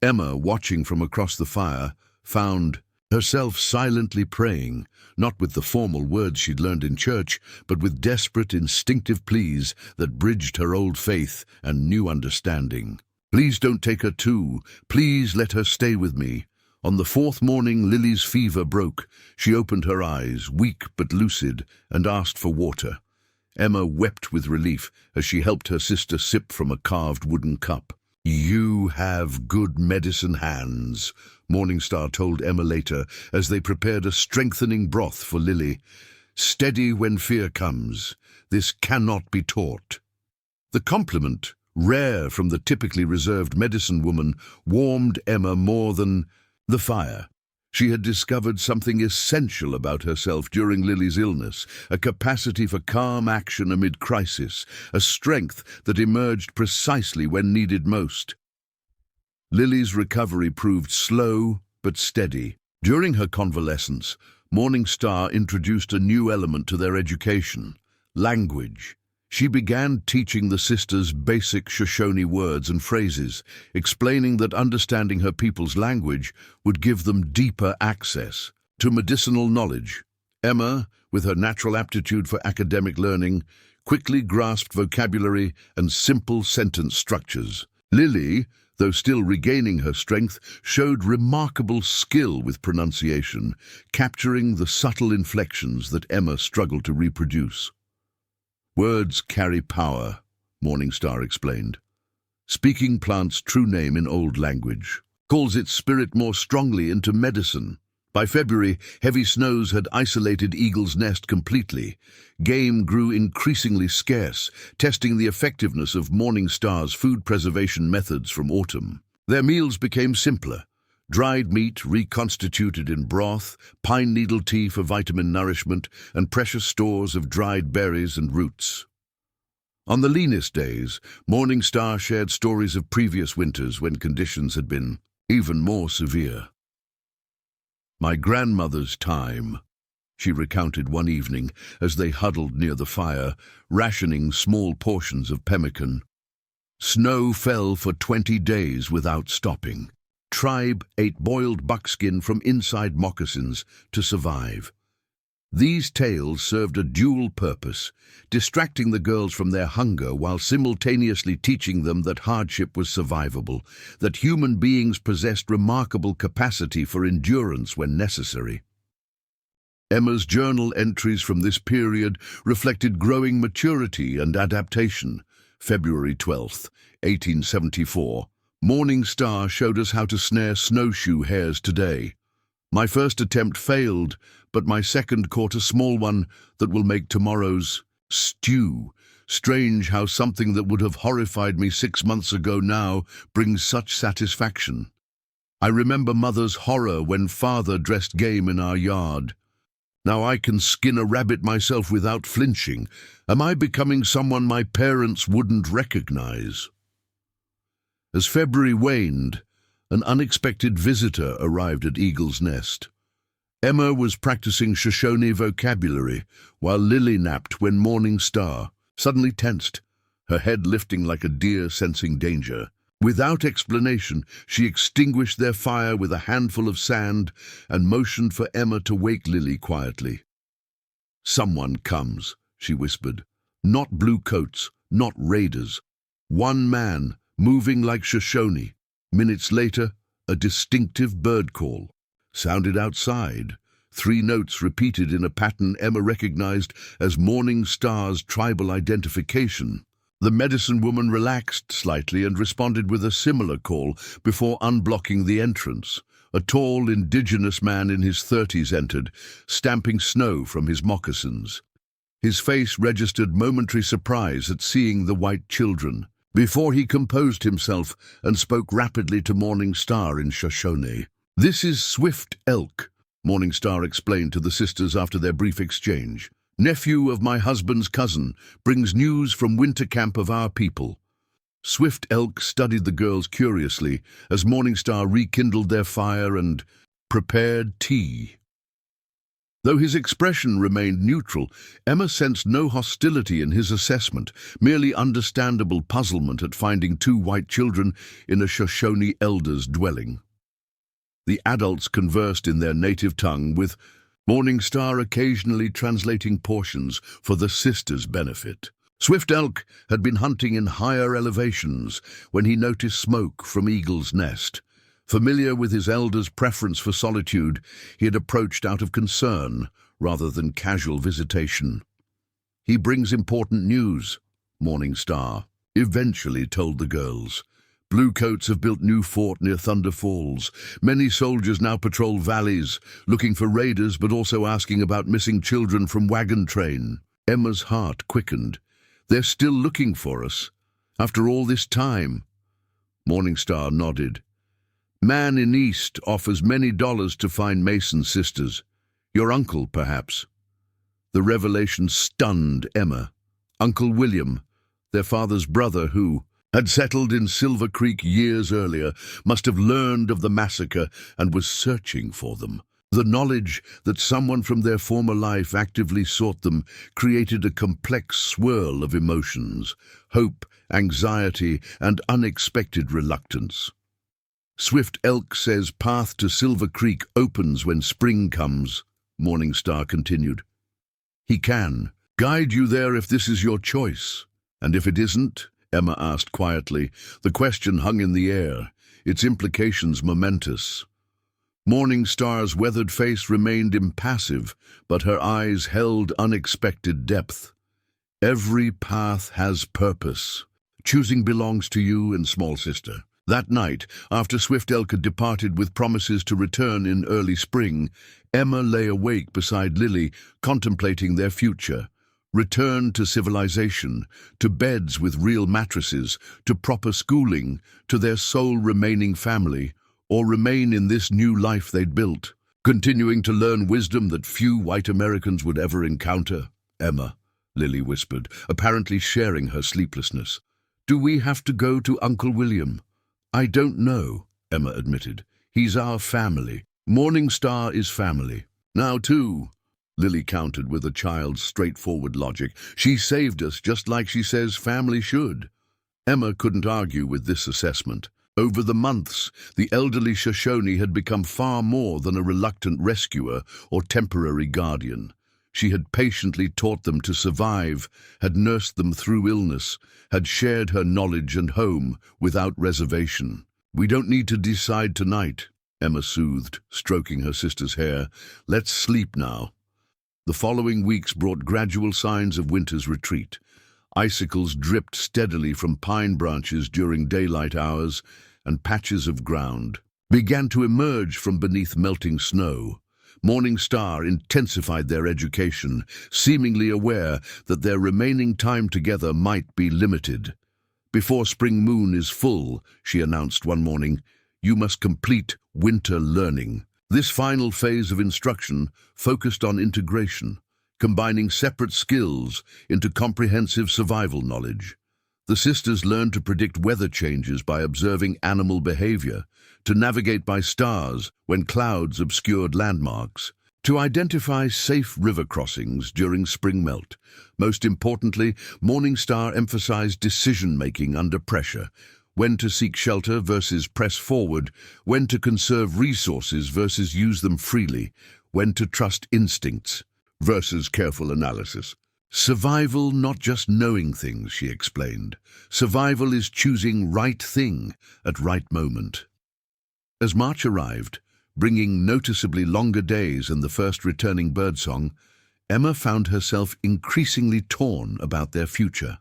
Emma, watching from across the fire, found herself silently praying, not with the formal words she'd learned in church, but with desperate, instinctive pleas that bridged her old faith and new understanding. "Please don't take her too. Please let her stay with me." On the 4th morning, Lily's fever broke. She opened her eyes, weak but lucid, and asked for water. Emma wept with relief as she helped her sister sip from a carved wooden cup. "You have good medicine hands," Morningstar told Emma later as they prepared a strengthening broth for Lily. "Steady when fear comes. This cannot be taught." The compliment, rare from the typically reserved medicine woman, warmed Emma more than the fire. She had discovered something essential about herself during Lily's illness, a capacity for calm action amid crisis, a strength that emerged precisely when needed most. Lily's recovery proved slow but steady. During her convalescence, Morningstar introduced a new element to their education: language. She began teaching the sisters basic Shoshone words and phrases, explaining that understanding her people's language would give them deeper access to medicinal knowledge. Emma, with her natural aptitude for academic learning, quickly grasped vocabulary and simple sentence structures. Lily, though still regaining her strength, showed remarkable skill with pronunciation, capturing the subtle inflections that Emma struggled to reproduce. "Words carry power," Morningstar explained. Speaking plant's true name in old language calls its spirit more strongly into medicine. By February, heavy snows had isolated Eagle's Nest completely. Game grew increasingly scarce, testing the effectiveness of Morningstar's food preservation methods from autumn. Their meals became simpler: dried meat reconstituted in broth, pine needle tea for vitamin nourishment, and precious stores of dried berries and roots. On the leanest days, Morningstar shared stories of previous winters when conditions had been even more severe. "My grandmother's time," she recounted one evening as they huddled near the fire, rationing small portions of pemmican. "Snow fell for 20 days without stopping. Tribe ate boiled buckskin from inside moccasins to survive." These tales served a dual purpose, distracting the girls from their hunger while simultaneously teaching them that hardship was survivable, that human beings possessed remarkable capacity for endurance when necessary. Emma's journal entries from this period reflected growing maturity and adaptation. February 12, 1874. "Morning Star showed us how to snare snowshoe hares today. My first attempt failed, but my second caught a small one that will make tomorrow's stew. Strange how something that would have horrified me 6 months ago now brings such satisfaction. I remember Mother's horror when Father dressed game in our yard. Now I can skin a rabbit myself without flinching. Am I becoming someone my parents wouldn't recognize?" As February waned, an unexpected visitor arrived at Eagle's Nest. Emma was practicing Shoshone vocabulary, while Lily napped when Morning Star suddenly tensed, her head lifting like a deer sensing danger. Without explanation, she extinguished their fire with a handful of sand and motioned for Emma to wake Lily quietly. "Someone comes," she whispered. "Not blue coats, not raiders. One man, moving like Shoshone." Minutes later, a distinctive bird call sounded outside. 3 notes repeated in a pattern Emma recognized as Morning Star's tribal identification. The medicine woman relaxed slightly and responded with a similar call before unblocking the entrance. A tall, indigenous man in his 30s entered, stamping snow from his moccasins. His face registered momentary surprise at seeing the white children, before he composed himself and spoke rapidly to Morning Star in Shoshone. "This is Swift Elk," Morning Star explained to the sisters after their brief exchange. "Nephew of my husband's cousin, brings news from winter camp of our people." Swift Elk studied the girls curiously as Morning Star rekindled their fire and prepared tea. Though his expression remained neutral, Emma sensed no hostility in his assessment, merely understandable puzzlement at finding 2 white children in a Shoshone elder's dwelling. The adults conversed in their native tongue, with Morning Star occasionally translating portions for the sisters' benefit. Swift Elk had been hunting in higher elevations when he noticed smoke from Eagle's Nest. Familiar with his elders' preference for solitude, he had approached out of concern rather than casual visitation. "He brings important news," Morning Star eventually told the girls. "Bluecoats have built new fort near Thunder Falls. Many soldiers now patrol valleys, looking for raiders but also asking about missing children from Wagon train." Emma's heart quickened. "They're still looking for us, after all this time." Morning Star nodded. "Man in East offers many dollars to find Mason's sisters. Your uncle, perhaps." The revelation stunned Emma. Uncle William, their father's brother who had settled in Silver Creek years earlier, must have learned of the massacre and was searching for them. The knowledge that someone from their former life actively sought them created a complex swirl of emotions: hope, anxiety, and unexpected reluctance. "Swift Elk says path to Silver Creek opens when spring comes," Morning Star continued. "He can guide you there if this is your choice. And if it isn't?" Emma asked quietly. The question hung in the air, its implications momentous. Morning Star's weathered face remained impassive, but her eyes held unexpected depth. "Every path has purpose. Choosing belongs to you and small sister." That night, after Swift Elk had departed with promises to return in early spring, Emma lay awake beside Lily, contemplating their future. Return to civilization, to beds with real mattresses, to proper schooling, to their sole remaining family, or remain in this new life they'd built, continuing to learn wisdom that few white Americans would ever encounter. "Emma," Lily whispered, apparently sharing her sleeplessness, "do we have to go to Uncle William?" "I don't know," Emma admitted. He's our family. Morning Star is family. Now too, Lily countered with a child's straightforward logic. She saved us just like she says family should. Emma couldn't argue with this assessment. Over the months, the elderly Shoshone had become far more than a reluctant rescuer or temporary guardian. She had patiently taught them to survive, had nursed them through illness, had shared her knowledge and home without reservation. "We don't need to decide tonight," Emma soothed, stroking her sister's hair. "Let's sleep now." The following weeks brought gradual signs of winter's retreat. Icicles dripped steadily from pine branches during daylight hours, and patches of ground began to emerge from beneath melting snow. Morning Star intensified their education, seemingly aware that their remaining time together might be limited. "Before spring moon is full," she announced one morning, "you must complete winter learning." This final phase of instruction focused on integration, combining separate skills into comprehensive survival knowledge. The sisters learned to predict weather changes by observing animal behavior, to navigate by stars when clouds obscured landmarks, to identify safe river crossings during spring melt. Most importantly, Morning Star emphasized decision-making under pressure, when to seek shelter versus press forward, when to conserve resources versus use them freely, when to trust instincts versus careful analysis. "Survival, not just knowing things," she explained. "Survival is choosing right thing at right moment." As March arrived, bringing noticeably longer days and the first returning birdsong, Emma found herself increasingly torn about their future.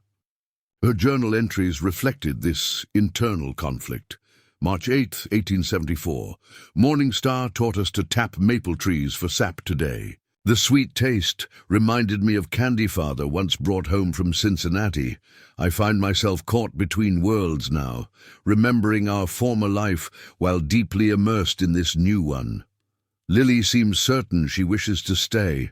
Her journal entries reflected this internal conflict. March 8, 1874. "Morning Star taught us to tap maple trees for sap today. The sweet taste reminded me of candy father once brought home from Cincinnati. I find myself caught between worlds now, remembering our former life while deeply immersed in this new one. Lily seems certain she wishes to stay,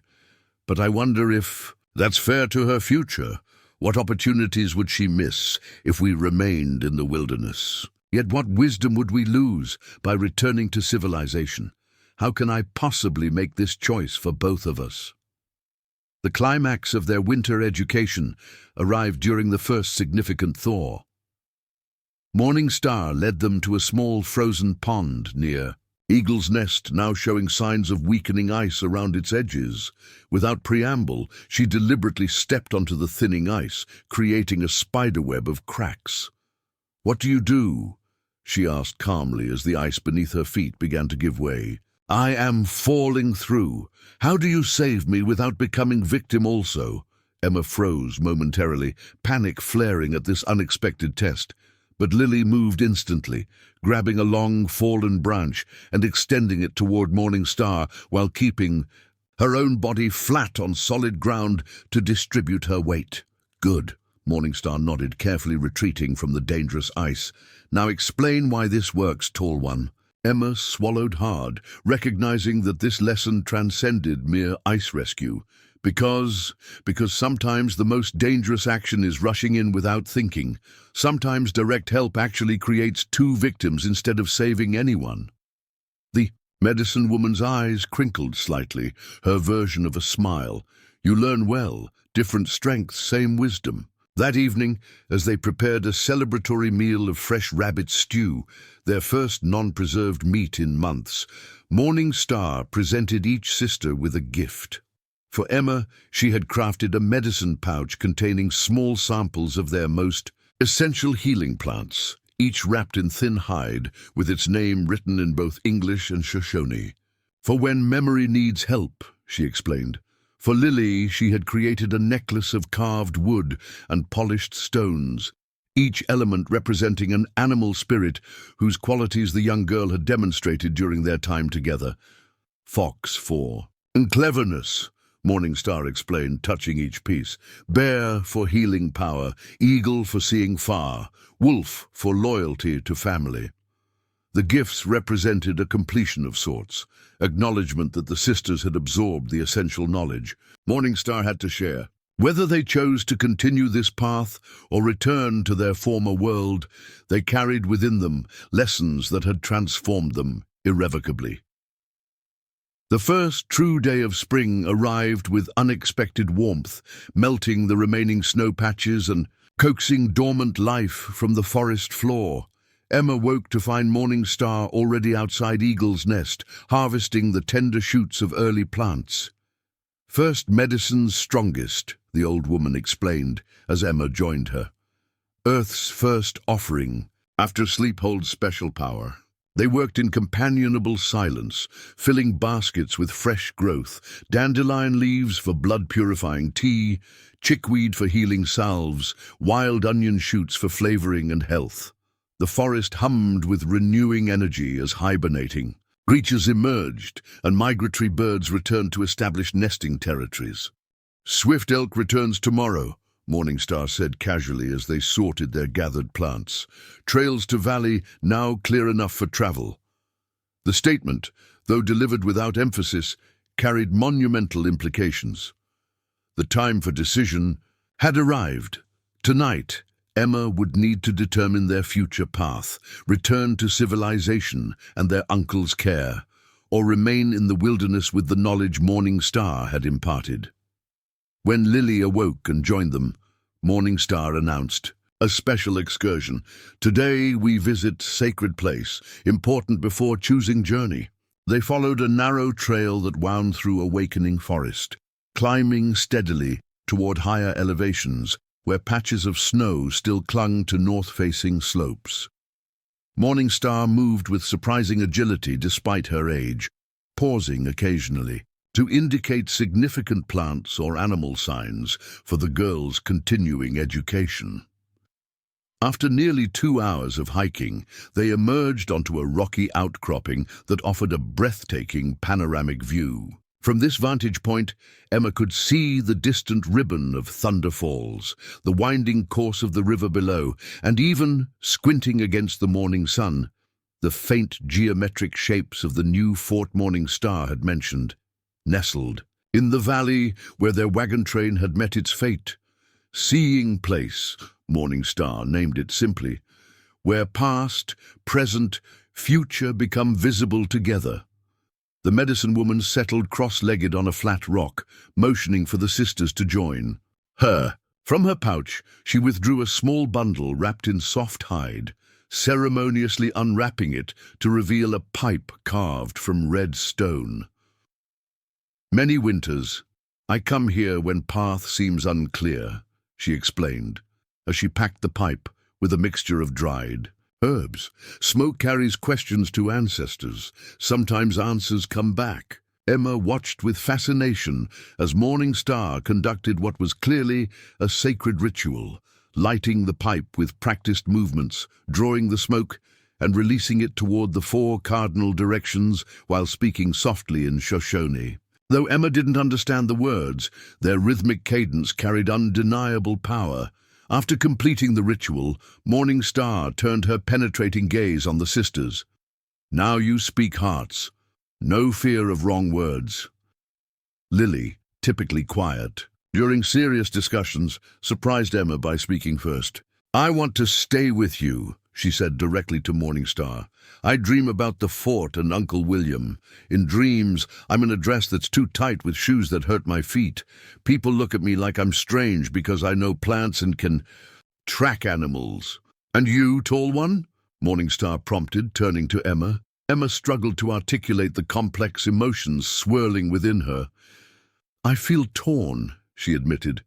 but I wonder if that's fair to her future. What opportunities would she miss if we remained in the wilderness? Yet what wisdom would we lose by returning to civilization? How can I possibly make this choice for both of us?" The climax of their winter education arrived during the first significant thaw. Morning Star led them to a small frozen pond near Eagle's Nest, now showing signs of weakening ice around its edges. Without preamble, she deliberately stepped onto the thinning ice, creating a spiderweb of cracks. "What do you do?" she asked calmly as the ice beneath her feet began to give way. "I am falling through. How do you save me without becoming victim also?" Emma froze momentarily, panic flaring at this unexpected test. But Lily moved instantly, grabbing a long, fallen branch and extending it toward Morning Star while keeping her own body flat on solid ground to distribute her weight. "Good," Morning Star nodded, carefully retreating from the dangerous ice. "Now explain why this works, Tall One." Emma swallowed hard, recognizing that this lesson transcended mere ice rescue. Because sometimes the most dangerous action is rushing in without thinking. Sometimes direct help actually creates two victims instead of saving anyone. The medicine woman's eyes crinkled slightly, her version of a smile. "You learn well. Different strengths, same wisdom." That evening, as they prepared a celebratory meal of fresh rabbit stew, their first non-preserved meat in months, Morning Star presented each sister with a gift. For Emma, she had crafted a medicine pouch containing small samples of their most essential healing plants, each wrapped in thin hide, with its name written in both English and Shoshone. "For when memory needs help," she explained. For Lily, she had created a necklace of carved wood and polished stones, each element representing an animal spirit whose qualities the young girl had demonstrated during their time together. "Fox for and cleverness," Morning Star explained, touching each piece. "Bear for healing power, eagle for seeing far, wolf for loyalty to family." The gifts represented a completion of sorts, acknowledgement that the sisters had absorbed the essential knowledge. Morning Star had to share. Whether they chose to continue this path or return to their former world, they carried within them lessons that had transformed them irrevocably. The first true day of spring arrived with unexpected warmth, melting the remaining snow patches and coaxing dormant life from the forest floor. Emma woke to find Morning Star already outside Eagle's Nest, harvesting the tender shoots of early plants. "First medicine's strongest," the old woman explained as Emma joined her. "Earth's first offering, after sleep holds special power." They worked in companionable silence, filling baskets with fresh growth, dandelion leaves for blood-purifying tea, chickweed for healing salves, wild onion shoots for flavoring and health. The forest hummed with renewing energy as hibernating. Creatures emerged, and migratory birds returned to established nesting territories. "Swift elk returns tomorrow," Morningstar said casually as they sorted their gathered plants. "Trails to valley now clear enough for travel." The statement, though delivered without emphasis, carried monumental implications. The time for decision had arrived. Tonight, Emma would need to determine their future path, return to civilization and their uncle's care, or remain in the wilderness with the knowledge Morning Star had imparted. When Lily awoke and joined them, Morning Star announced, "A special excursion. Today we visit sacred place, important before choosing journey." They followed a narrow trail that wound through awakening forest, climbing steadily toward higher elevations, where patches of snow still clung to north-facing slopes. Morning Star moved with surprising agility despite her age, pausing occasionally to indicate significant plants or animal signs for the girls' continuing education. After nearly 2 hours of hiking, they emerged onto a rocky outcropping that offered a breathtaking panoramic view. From this vantage point, Emma could see the distant ribbon of Thunder Falls, the winding course of the river below, and even, squinting against the morning sun, the faint geometric shapes of the new Fort Morning Star had mentioned, nestled in the valley where their wagon train had met its fate. Seeing Place, Morning Star named it simply, where past, present, future become visible together. The medicine woman settled cross-legged on a flat rock, motioning for the sisters to join her. From her pouch, she withdrew a small bundle wrapped in soft hide, ceremoniously unwrapping it to reveal a pipe carved from red stone. "Many winters, I come here when path seems unclear," she explained, as she packed the pipe with a mixture of dried herbs. "Smoke carries questions to ancestors. Sometimes answers come back." Emma watched with fascination as Morning Star conducted what was clearly a sacred ritual, lighting the pipe with practiced movements, drawing the smoke, and releasing it toward the 4 cardinal directions while speaking softly in Shoshone. Though Emma didn't understand the words, their rhythmic cadence carried undeniable power. After completing the ritual, Morning Star turned her penetrating gaze on the sisters. "Now you speak hearts. No fear of wrong words." Lily, typically quiet, during serious discussions, surprised Emma by speaking first. "I want to stay with you," she said directly to Morning Star. "I dream about the fort and Uncle William. In dreams, I'm in a dress that's too tight with shoes that hurt my feet. People look at me like I'm strange because I know plants and can track animals." "And you, tall one?" Morning Star prompted, turning to Emma. Emma struggled to articulate the complex emotions swirling within her. "I feel torn," she admitted.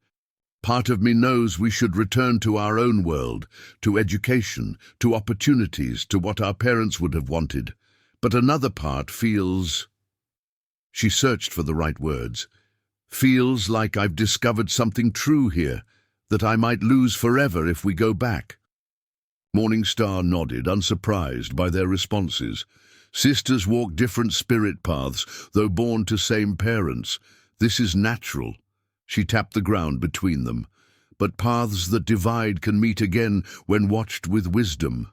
"Part of me knows we should return to our own world, to education, to opportunities, to what our parents would have wanted. But another part feels—" She searched for the right words. "Feels like I've discovered something true here, that I might lose forever if we go back." Morning Star nodded, unsurprised by their responses. Sisters walk different spirit paths, though born to same parents. This is natural. She tapped the ground between them. But paths that divide can meet again when watched with wisdom.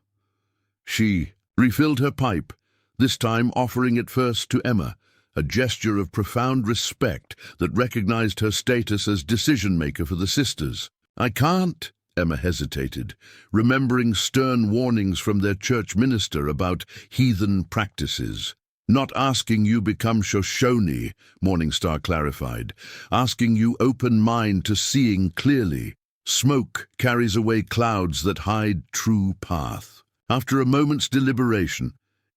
She refilled her pipe, this time offering it first to Emma, a gesture of profound respect that recognized her status as decision-maker for the sisters. "I can't," Emma hesitated, remembering stern warnings from their church minister about heathen practices. "Not asking you become Shoshone," Morningstar clarified, "asking you open mind to seeing clearly. Smoke carries away clouds that hide true path." After a moment's deliberation,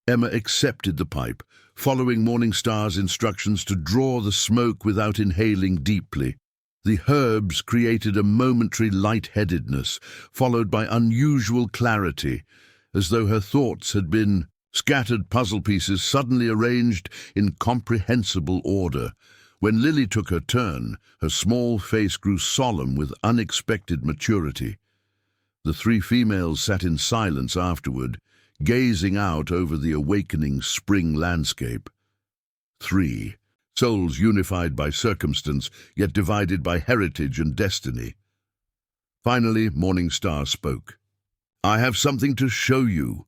Emma accepted the pipe, following Morningstar's instructions to draw the smoke without inhaling deeply. The herbs created a momentary lightheadedness, followed by unusual clarity, as though her thoughts had been scattered puzzle pieces suddenly arranged in comprehensible order. When Lily took her turn, her small face grew solemn with unexpected maturity. The three females sat in silence afterward, gazing out over the awakening spring landscape. Three souls unified by circumstance, yet divided by heritage and destiny. Finally, Morningstar spoke. "I have something to show you."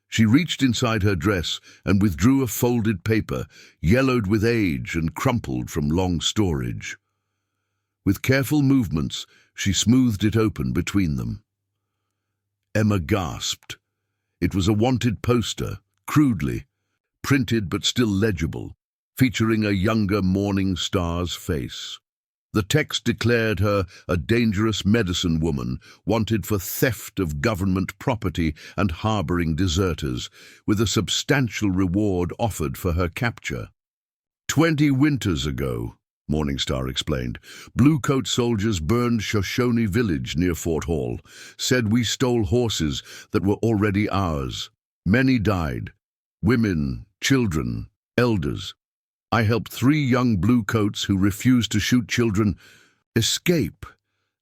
She reached inside her dress and withdrew a folded paper, yellowed with age and crumpled from long storage. With careful movements, she smoothed it open between them. Emma gasped. It was a wanted poster, crudely printed but still legible, featuring a younger Morningstar's face. The text declared her a dangerous medicine woman, wanted for theft of government property and harboring deserters, with a substantial reward offered for her capture. 20 winters ago, Morningstar explained, Bluecoat soldiers burned Shoshone village near Fort Hall, said we stole horses that were already ours. Many died, women, children, elders. I helped 3 young Bluecoats who refused to shoot children escape,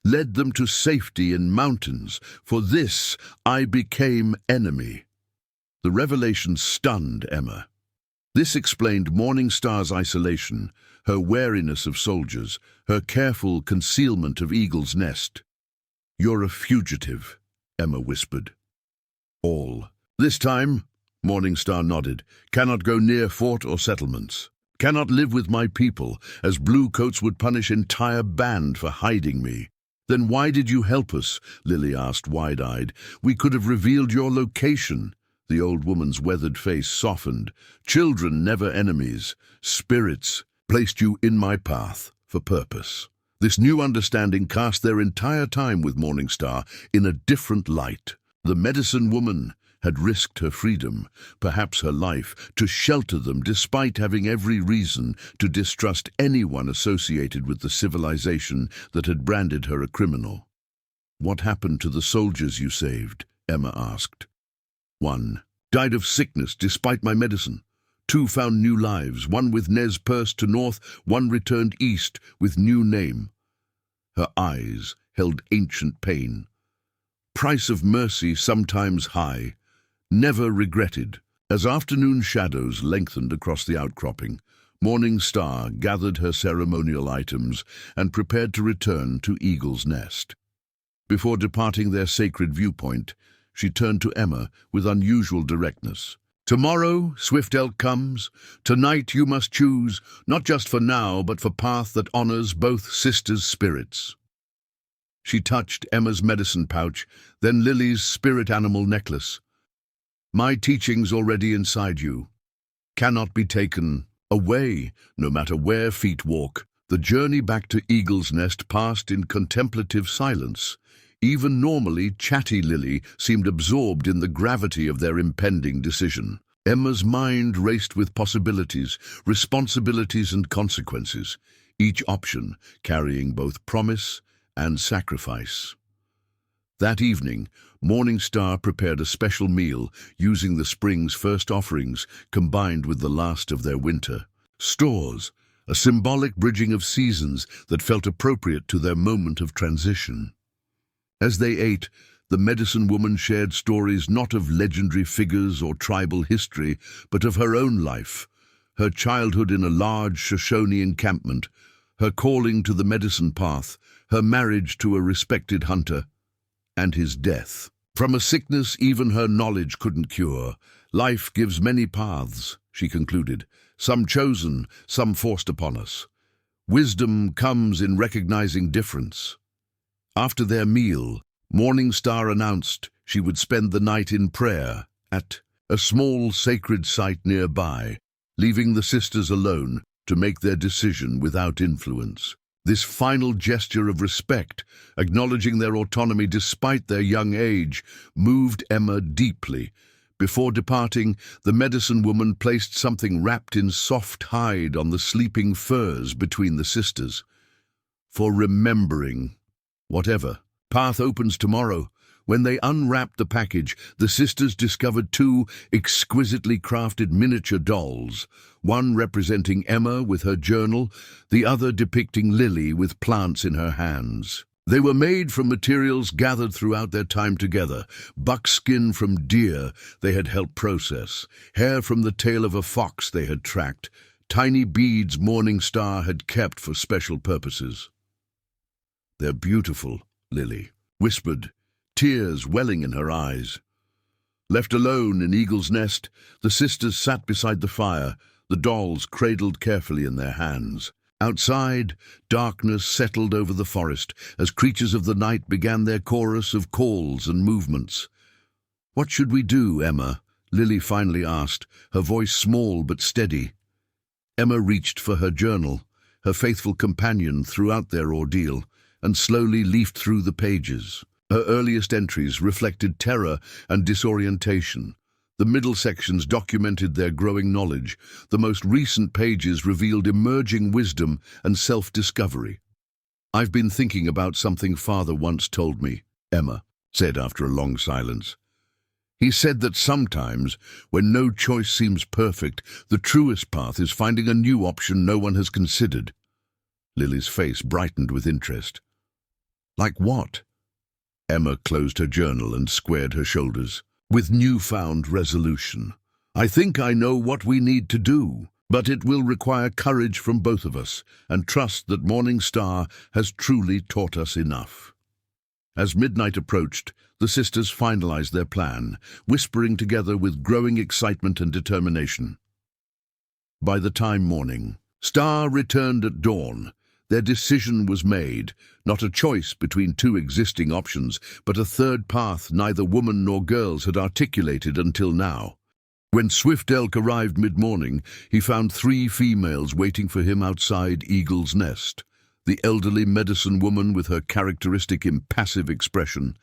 led them to safety in mountains. For this, I became enemy. The revelation stunned Emma. This explained Morningstar's isolation, her wariness of soldiers, her careful concealment of Eagle's Nest. "You're a fugitive," Emma whispered. "All. This time," Morningstar nodded, "cannot go near fort or settlements. Cannot live with my people, as Bluecoats would punish entire band for hiding me." "Then why did you help us?" Lily asked, wide-eyed. "We could have revealed your location." The old woman's weathered face softened. "Children never enemies. Spirits placed you in my path for purpose." This new understanding cast their entire time with Morningstar in a different light. The medicine woman had risked her freedom, perhaps her life, to shelter them despite having every reason to distrust anyone associated with the civilization that had branded her a criminal. "What happened to the soldiers you saved?" Emma asked. "1 died of sickness despite my medicine. 2 found new lives, one with Nez Perce to north, one returned east with new name." Her eyes held ancient pain. "Price of mercy sometimes high. Never regretted." As afternoon shadows lengthened across the outcropping, Morningstar gathered her ceremonial items and prepared to return to Eagle's Nest. Before departing their sacred viewpoint, she turned to Emma with unusual directness. "Tomorrow, Swift Elk comes. Tonight you must choose, not just for now, but for path that honors both sisters' spirits." She touched Emma's medicine pouch, then Lily's spirit animal necklace. "My teachings already inside you cannot be taken away, no matter where feet walk." The journey back to Eagle's Nest passed in contemplative silence. Even normally chatty Lily seemed absorbed in the gravity of their impending decision. Emma's mind raced with possibilities, responsibilities and consequences, each option carrying both promise and sacrifice. That evening, Morningstar prepared a special meal using the spring's first offerings combined with the last of their winter. Stores, a symbolic bridging of seasons that felt appropriate to their moment of transition. As they ate, the medicine woman shared stories not of legendary figures or tribal history, but of her own life, her childhood in a large Shoshone encampment, her calling to the medicine path, her marriage to a respected hunter, and his death. From a sickness even her knowledge couldn't cure, life gives many paths, she concluded, some chosen, some forced upon us. Wisdom comes in recognizing difference. After their meal, Morning Star announced she would spend the night in prayer at a small sacred site nearby, leaving the sisters alone to make their decision without influence. This final gesture of respect, acknowledging their autonomy despite their young age, moved Emma deeply. Before departing, the medicine woman placed something wrapped in soft hide on the sleeping furs between the sisters. For remembering, whatever path opens tomorrow. When they unwrapped the package, the sisters discovered two exquisitely crafted miniature dolls, one representing Emma with her journal, the other depicting Lily with plants in her hands. They were made from materials gathered throughout their time together: buckskin from deer they had helped process, hair from the tail of a fox they had tracked, tiny beads Morning Star had kept for special purposes. "They're beautiful," Lily whispered, tears welling in her eyes. Left alone in Eagle's Nest, the sisters sat beside the fire, the dolls cradled carefully in their hands. Outside, darkness settled over the forest as creatures of the night began their chorus of calls and movements. "What should we do, Emma?" Lily finally asked, her voice small but steady. Emma reached for her journal, her faithful companion throughout their ordeal, and slowly leafed through the pages. Her earliest entries reflected terror and disorientation. The middle sections documented their growing knowledge. The most recent pages revealed emerging wisdom and self-discovery. "I've been thinking about something Father once told me," Emma said after a long silence. "He said that sometimes, when no choice seems perfect, the truest path is finding a new option no one has considered." Lily's face brightened with interest. "Like what?" Emma closed her journal and squared her shoulders. "With newfound resolution. I think I know what we need to do, but it will require courage from both of us, and trust that Morning Star has truly taught us enough." As midnight approached, the sisters finalized their plan, whispering together with growing excitement and determination. By the time Morning Star returned at dawn, their decision was made, not a choice between two existing options, but a third path neither woman nor girls had articulated until now. When Swift Elk arrived mid-morning, he found 3 females waiting for him outside Eagle's Nest: the elderly medicine woman with her characteristic impassive expression,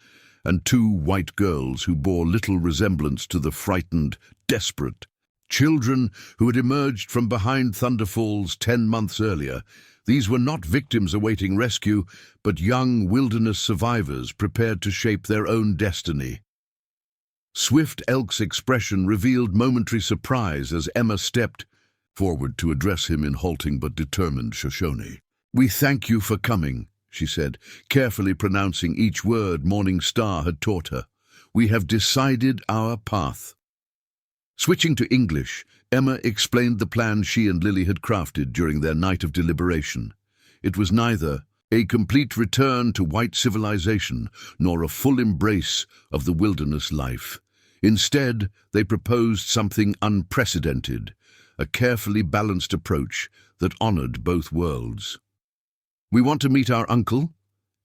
and 2 white girls who bore little resemblance to the frightened, desperate children who had emerged from behind Thunder Falls 10 months earlier. These were not victims awaiting rescue, but young wilderness survivors prepared to shape their own destiny. Swift Elk's expression revealed momentary surprise as Emma stepped forward to address him in halting but determined Shoshone. "We thank you for coming," she said, carefully pronouncing each word Morning Star had taught her. "We have decided our path." Switching to English, Emma explained the plan she and Lily had crafted during their night of deliberation. It was neither a complete return to white civilization nor a full embrace of the wilderness life. Instead, they proposed something unprecedented, a carefully balanced approach that honored both worlds. "We want to meet our uncle,"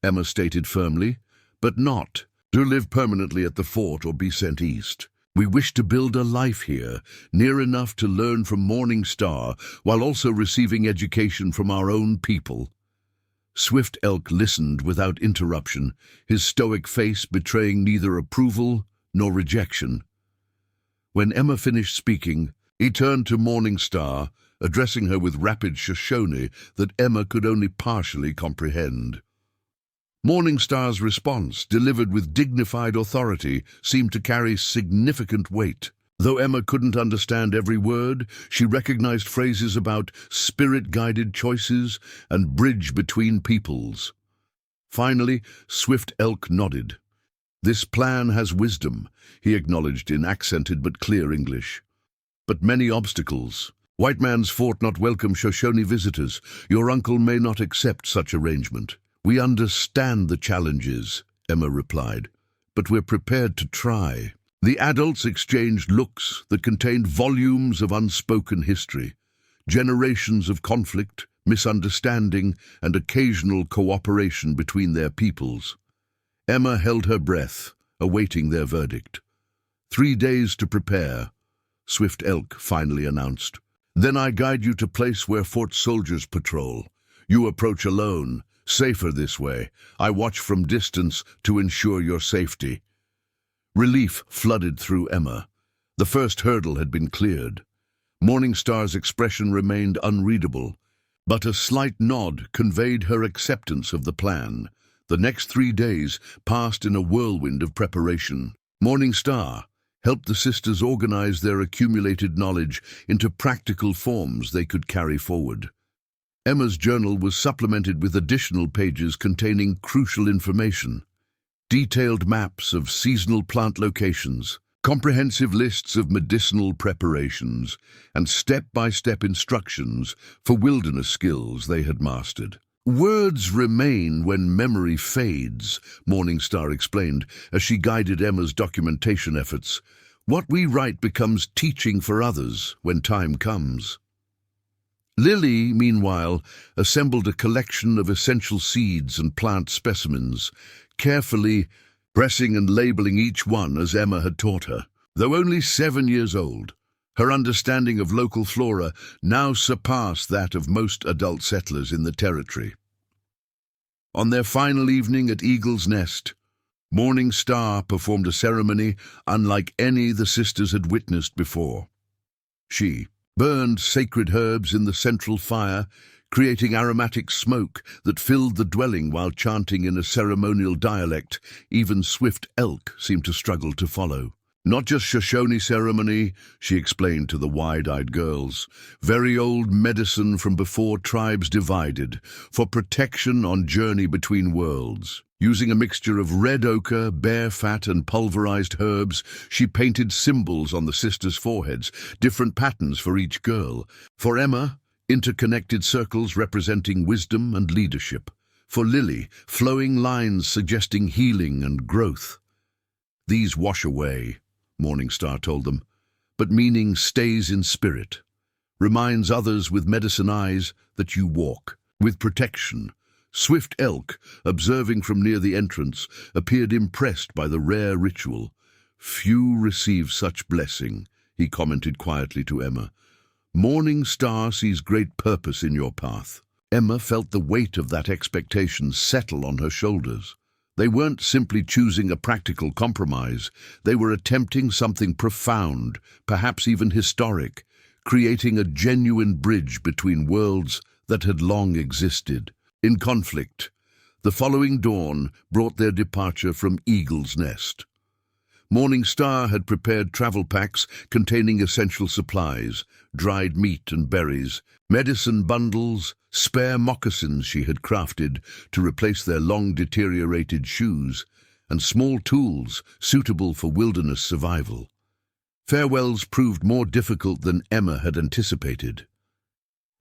Emma stated firmly, "but not to live permanently at the fort or be sent east. We wish to build a life here, near enough to learn from Morning Star, while also receiving education from our own people." Swift Elk listened without interruption, his stoic face betraying neither approval nor rejection. When Emma finished speaking, he turned to Morning Star, addressing her with rapid Shoshone that Emma could only partially comprehend. Morning Star's response, delivered with dignified authority, seemed to carry significant weight. Though Emma couldn't understand every word, she recognized phrases about spirit-guided choices and bridge between peoples. Finally, Swift Elk nodded. "This plan has wisdom," he acknowledged in accented but clear English. "But many obstacles. White Man's Fort not welcome Shoshone visitors. Your uncle may not accept such arrangement." "We understand the challenges," Emma replied, "but we're prepared to try." The adults exchanged looks that contained volumes of unspoken history. generations of conflict, misunderstanding, and occasional cooperation between their peoples. Emma held her breath, awaiting their verdict. 3 days to prepare, Swift Elk finally announced. Then I guide you to place where Fort soldiers patrol. You approach alone, safer this way. I watch from distance to ensure your safety. Relief flooded through Emma. The first hurdle had been cleared. Morningstar's expression remained unreadable, but a slight nod conveyed her acceptance of the plan. The next 3 days passed in a whirlwind of preparation. Morningstar helped the sisters organize their accumulated knowledge into practical forms they could carry forward. Emma's journal was supplemented with additional pages containing crucial information: detailed maps of seasonal plant locations, comprehensive lists of medicinal preparations, and step-by-step instructions for wilderness skills they had mastered. Words remain when memory fades, Morningstar explained as she guided Emma's documentation efforts. What we write becomes teaching for others when time comes. Lily, meanwhile, assembled a collection of essential seeds and plant specimens, carefully pressing and labeling each one as Emma had taught her. Though only 7 years old, her understanding of local flora now surpassed that of most adult settlers in the territory. On their final evening at Eagle's Nest, Morningstar performed a ceremony unlike any the sisters had witnessed before. She burned sacred herbs in the central fire, creating aromatic smoke that filled the dwelling while chanting in a ceremonial dialect even Swift Elk seemed to struggle to follow. Not just Shoshone ceremony, she explained to the wide-eyed girls. Very old medicine from before tribes divided, for protection on journey between worlds. Using a mixture of red ochre, bear fat, and pulverized herbs, she painted symbols on the sisters' foreheads, different patterns for each girl. For Emma, interconnected circles representing wisdom and leadership. For Lily, flowing lines suggesting healing and growth. These wash away, Morningstar told them, but meaning stays in spirit. Reminds others with medicine eyes that you walk with protection. Swift Elk, observing from near the entrance, appeared impressed by the rare ritual. Few receive such blessing, he commented quietly to Emma. Morningstar sees great purpose in your path. Emma felt the weight of that expectation settle on her shoulders. They weren't simply choosing a practical compromise. They were attempting something profound, perhaps even historic, creating a genuine bridge between worlds that had long existed in conflict. The following dawn brought their departure from Eagle's Nest. Morningstar had prepared travel packs containing essential supplies, dried meat and berries, medicine bundles, spare moccasins she had crafted to replace their long-deteriorated shoes, and small tools suitable for wilderness survival. Farewells proved more difficult than Emma had anticipated.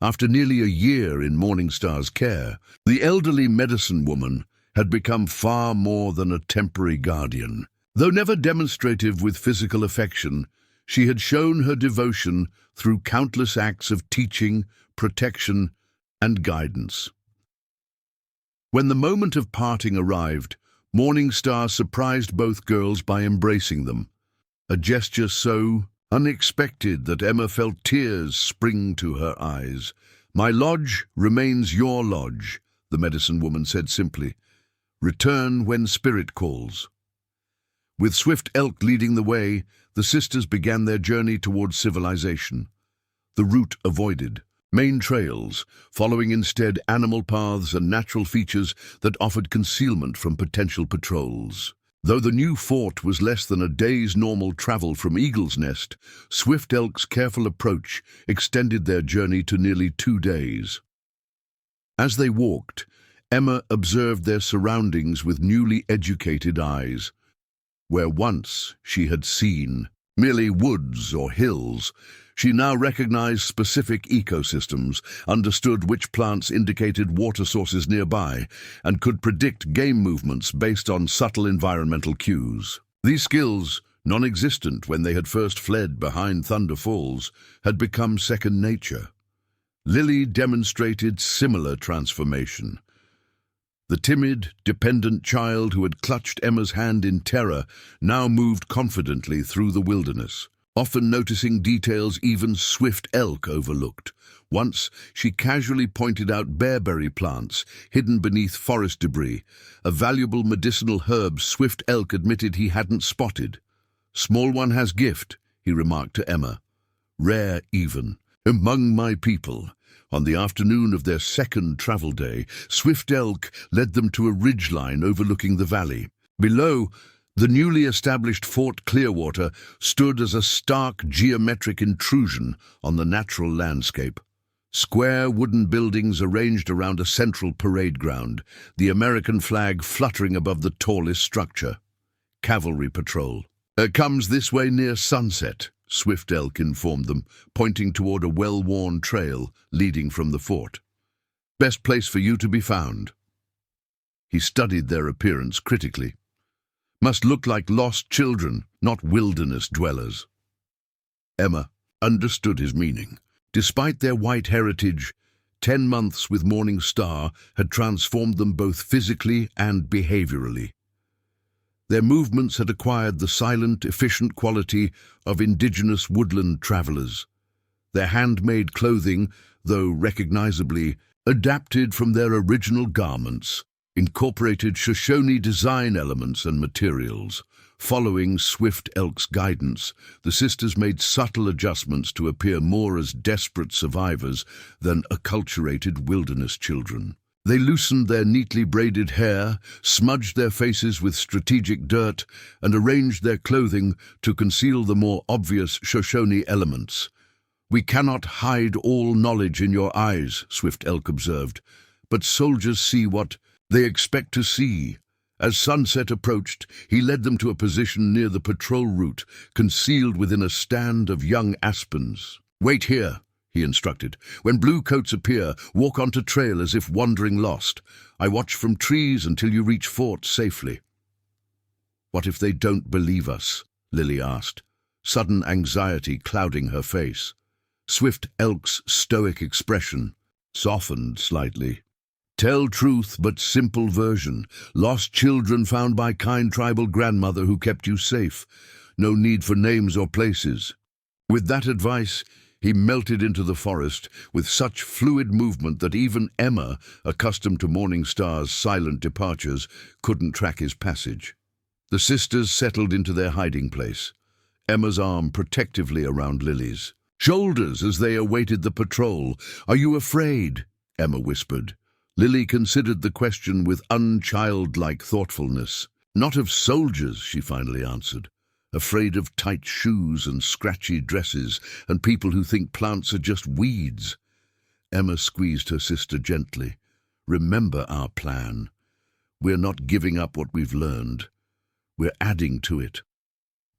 After nearly a year in Morningstar's care, the elderly medicine woman had become far more than a temporary guardian. Though never demonstrative with physical affection, she had shown her devotion through countless acts of teaching, protection, and guidance. When the moment of parting arrived, Morningstar surprised both girls by embracing them, a gesture so unexpected that Emma felt tears spring to her eyes. My lodge remains your lodge, the medicine woman said simply. Return when spirit calls. With Swift Elk leading the way, the sisters began their journey towards civilization. The route avoided main trails, following instead animal paths and natural features that offered concealment from potential patrols. Though the new fort was less than a day's normal travel from Eagle's Nest, Swift Elk's careful approach extended their journey to nearly 2 days. As they walked, Emma observed their surroundings with newly educated eyes. Where once she had seen merely woods or hills, she now recognized specific ecosystems, understood which plants indicated water sources nearby, and could predict game movements based on subtle environmental cues. These skills, non-existent when they had first fled behind Thunder Falls, had become second nature. Lily demonstrated similar transformation. The timid, dependent child who had clutched Emma's hand in terror now moved confidently through the wilderness, often noticing details even Swift Elk overlooked. Once, she casually pointed out bearberry plants hidden beneath forest debris, a valuable medicinal herb Swift Elk admitted he hadn't spotted. "Small one has gift," he remarked to Emma. "Rare even. Among my people." On the afternoon of their second travel day, Swift Elk led them to a ridgeline overlooking the valley. Below, the newly established Fort Clearwater stood as a stark geometric intrusion on the natural landscape. Square wooden buildings arranged around a central parade ground, the American flag fluttering above the tallest structure. Cavalry patrol. "Comes this way near sunset," Swift Elk informed them, pointing toward a well-worn trail leading from the fort. "Best place for you to be found." He studied their appearance critically. Must look like lost children, not wilderness dwellers. Emma understood his meaning. Despite their white heritage, 10 months with Morning Star had transformed them both physically and behaviorally. Their movements had acquired the silent, efficient quality of indigenous woodland travelers. Their handmade clothing, though recognizably adapted from their original garments, incorporated Shoshone design elements and materials. Following Swift Elk's guidance, the sisters made subtle adjustments to appear more as desperate survivors than acculturated wilderness children. They loosened their neatly braided hair, smudged their faces with strategic dirt, and arranged their clothing to conceal the more obvious Shoshone elements. "We cannot hide all knowledge in your eyes," Swift Elk observed, "but soldiers see what they expect to see." As sunset approached, he led them to a position near the patrol route, concealed within a stand of young aspens. "Wait here," he instructed. "When blue coats appear, walk onto trail as if wandering lost. I watch from trees until you reach fort safely." "What if they don't believe us?" Lily asked, sudden anxiety clouding her face. Swift Elk's stoic expression softened slightly. "Tell truth but simple version. Lost children found by kind tribal grandmother who kept you safe. No need for names or places." With that advice, he melted into the forest with such fluid movement that even Emma, accustomed to Morning Star's silent departures, couldn't track his passage. The sisters settled into their hiding place, Emma's arm protectively around Lily's shoulders as they awaited the patrol. "Are you afraid?" Emma whispered. Lily considered the question with unchildlike thoughtfulness. "Not of soldiers," she finally answered. "Afraid of tight shoes and scratchy dresses and people who think plants are just weeds." Emma squeezed her sister gently. "Remember our plan. We're not giving up what we've learned. We're adding to it."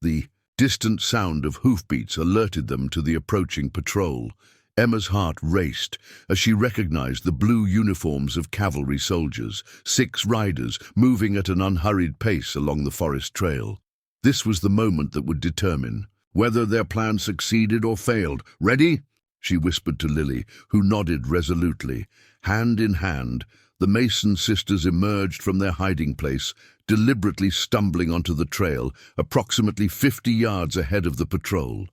The distant sound of hoofbeats alerted them to the approaching patrol. Emma's heart raced as she recognized the blue uniforms of cavalry soldiers, 6 riders moving at an unhurried pace along the forest trail. This was the moment that would determine whether their plan succeeded or failed. "Ready?" she whispered to Lily, who nodded resolutely. Hand in hand, the Mason sisters emerged from their hiding place, deliberately stumbling onto the trail, approximately 50 yards ahead of the patrol.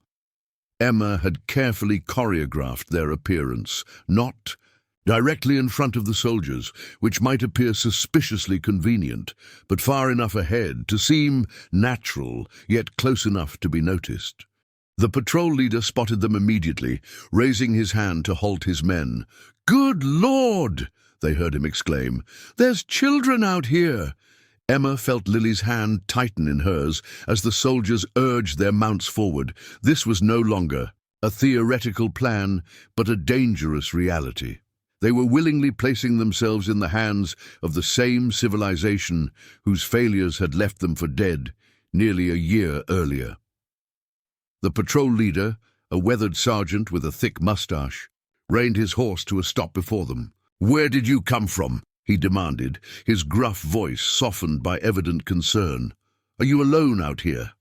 Emma had carefully choreographed their appearance, not directly in front of the soldiers, which might appear suspiciously convenient, but far enough ahead to seem natural, yet close enough to be noticed. The patrol leader spotted them immediately, raising his hand to halt his men. "Good Lord!" they heard him exclaim. "There's children out here!" Emma felt Lily's hand tighten in hers as the soldiers urged their mounts forward. This was no longer a theoretical plan, but a dangerous reality. They were willingly placing themselves in the hands of the same civilization whose failures had left them for dead nearly a year earlier. The patrol leader, a weathered sergeant with a thick mustache, reined his horse to a stop before them. "Where did you come from?" he demanded, his gruff voice softened by evident concern. "Are you alone out here?"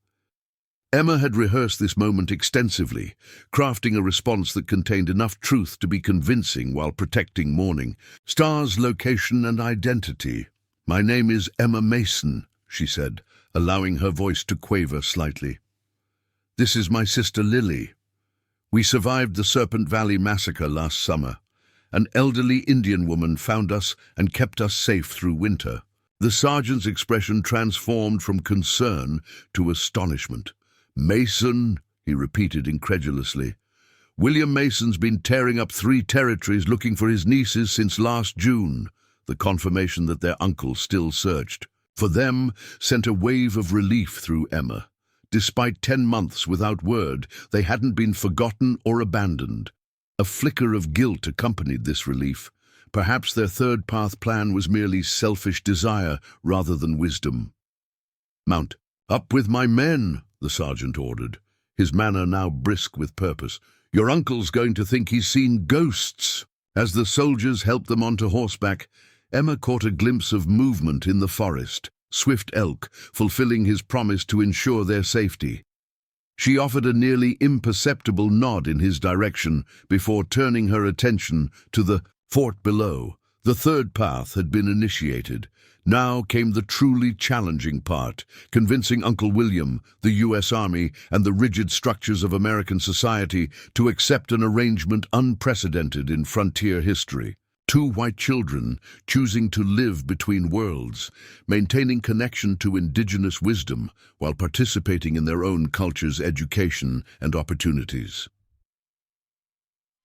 Emma had rehearsed this moment extensively, crafting a response that contained enough truth to be convincing while protecting mourning. Star's location and identity. "My name is Emma Mason," she said, allowing her voice to quaver slightly. "This is my sister Lily. We survived the Serpent Valley massacre last summer. An elderly Indian woman found us and kept us safe through winter." The sergeant's expression transformed from concern to astonishment. "Mason," he repeated incredulously. "William Mason's been tearing up 3 territories looking for his nieces since last June." The confirmation that their uncle still searched for them sent a wave of relief through Emma. Despite 10 months without word, they hadn't been forgotten or abandoned. A flicker of guilt accompanied this relief. Perhaps their third path plan was merely selfish desire rather than wisdom. "Mount. Up with my men," the sergeant ordered, his manner now brisk with purpose. "Your uncle's going to think he's seen ghosts." As the soldiers helped them onto horseback, Emma caught a glimpse of movement in the forest, swift elk, fulfilling his promise to ensure their safety. She offered a nearly imperceptible nod in his direction before turning her attention to the fort below. The third path had been initiated. Now came the truly challenging part, convincing Uncle William, the U.S. Army, and the rigid structures of American society to accept an arrangement unprecedented in frontier history. 2 white children choosing to live between worlds, maintaining connection to indigenous wisdom while participating in their own culture's education and opportunities.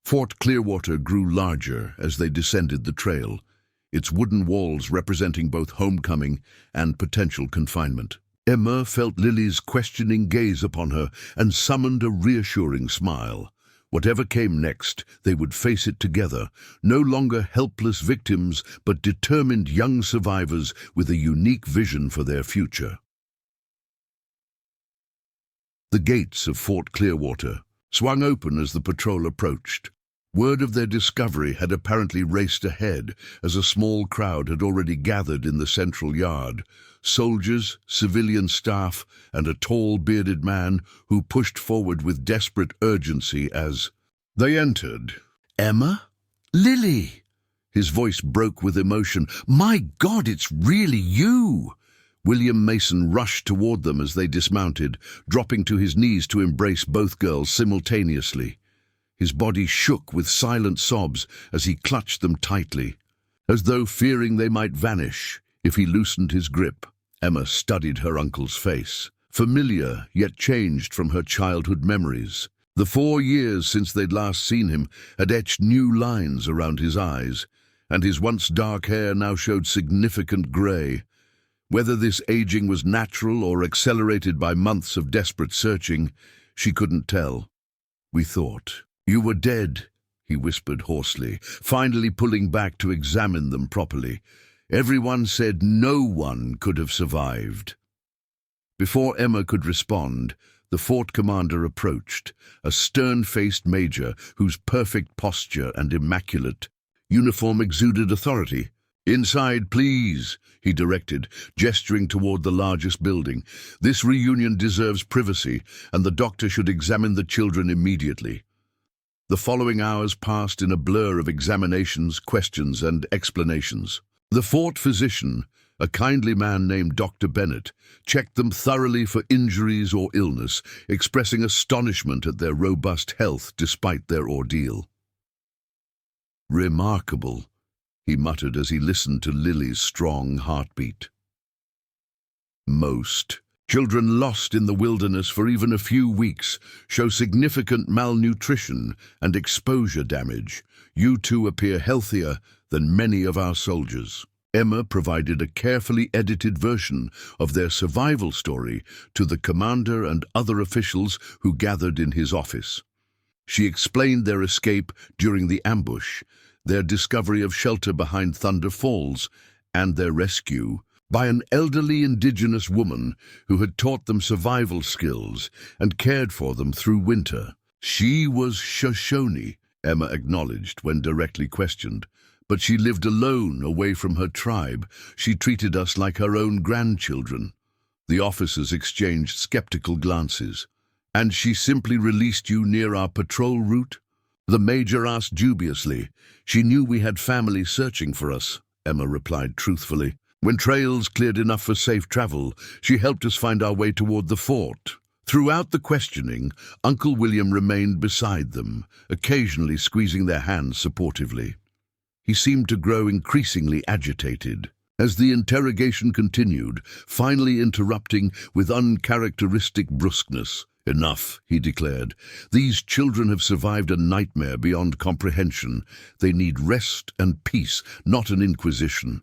Fort Clearwater grew larger as they descended the trail, its wooden walls representing both homecoming and potential confinement. Emma felt Lily's questioning gaze upon her and summoned a reassuring smile. Whatever came next, they would face it together, no longer helpless victims, but determined young survivors with a unique vision for their future. The gates of Fort Clearwater swung open as the patrol approached. Word of their discovery had apparently raced ahead, as a small crowd had already gathered in the central yard. Soldiers, civilian staff, and a tall, bearded man who pushed forward with desperate urgency as they entered. "Emma? Lily!" His voice broke with emotion. "My God, it's really you!" William Mason rushed toward them as they dismounted, dropping to his knees to embrace both girls simultaneously. His body shook with silent sobs as he clutched them tightly, as though fearing they might vanish if he loosened his grip. Emma studied her uncle's face, familiar yet changed from her childhood memories. The 4 years since they'd last seen him had etched new lines around his eyes, and his once dark hair now showed significant grey. Whether this aging was natural or accelerated by months of desperate searching, she couldn't tell. "We thought you were dead," he whispered hoarsely, finally pulling back to examine them properly. "Everyone said no one could have survived." Before Emma could respond, the fort commander approached, a stern-faced major whose perfect posture and immaculate uniform exuded authority. "Inside, please," he directed, gesturing toward the largest building. "This reunion deserves privacy, and the doctor should examine the children immediately." The following hours passed in a blur of examinations, questions, and explanations. The fort physician, a kindly man named Dr. Bennett, checked them thoroughly for injuries or illness, expressing astonishment at their robust health despite their ordeal. "Remarkable," he muttered as he listened to Lily's strong heartbeat. "Most children lost in the wilderness for even a few weeks show significant malnutrition and exposure damage. You two appear healthier than many of our soldiers." Emma provided a carefully edited version of their survival story to the commander and other officials who gathered in his office. She explained their escape during the ambush, their discovery of shelter behind Thunder Falls, and their rescue by an elderly indigenous woman who had taught them survival skills and cared for them through winter. "She was Shoshone," Emma acknowledged when directly questioned, "but she lived alone away from her tribe. She treated us like her own grandchildren." The officers exchanged skeptical glances. "And she simply released you near our patrol route?" The major asked dubiously. "She knew we had family searching for us," Emma replied truthfully. "When trails cleared enough for safe travel, she helped us find our way toward the fort." Throughout the questioning, Uncle William remained beside them, occasionally squeezing their hands supportively. He seemed to grow increasingly agitated. As the interrogation continued, finally interrupting with uncharacteristic brusqueness. "Enough," he declared. "These children have survived a nightmare beyond comprehension. They need rest and peace, not an inquisition."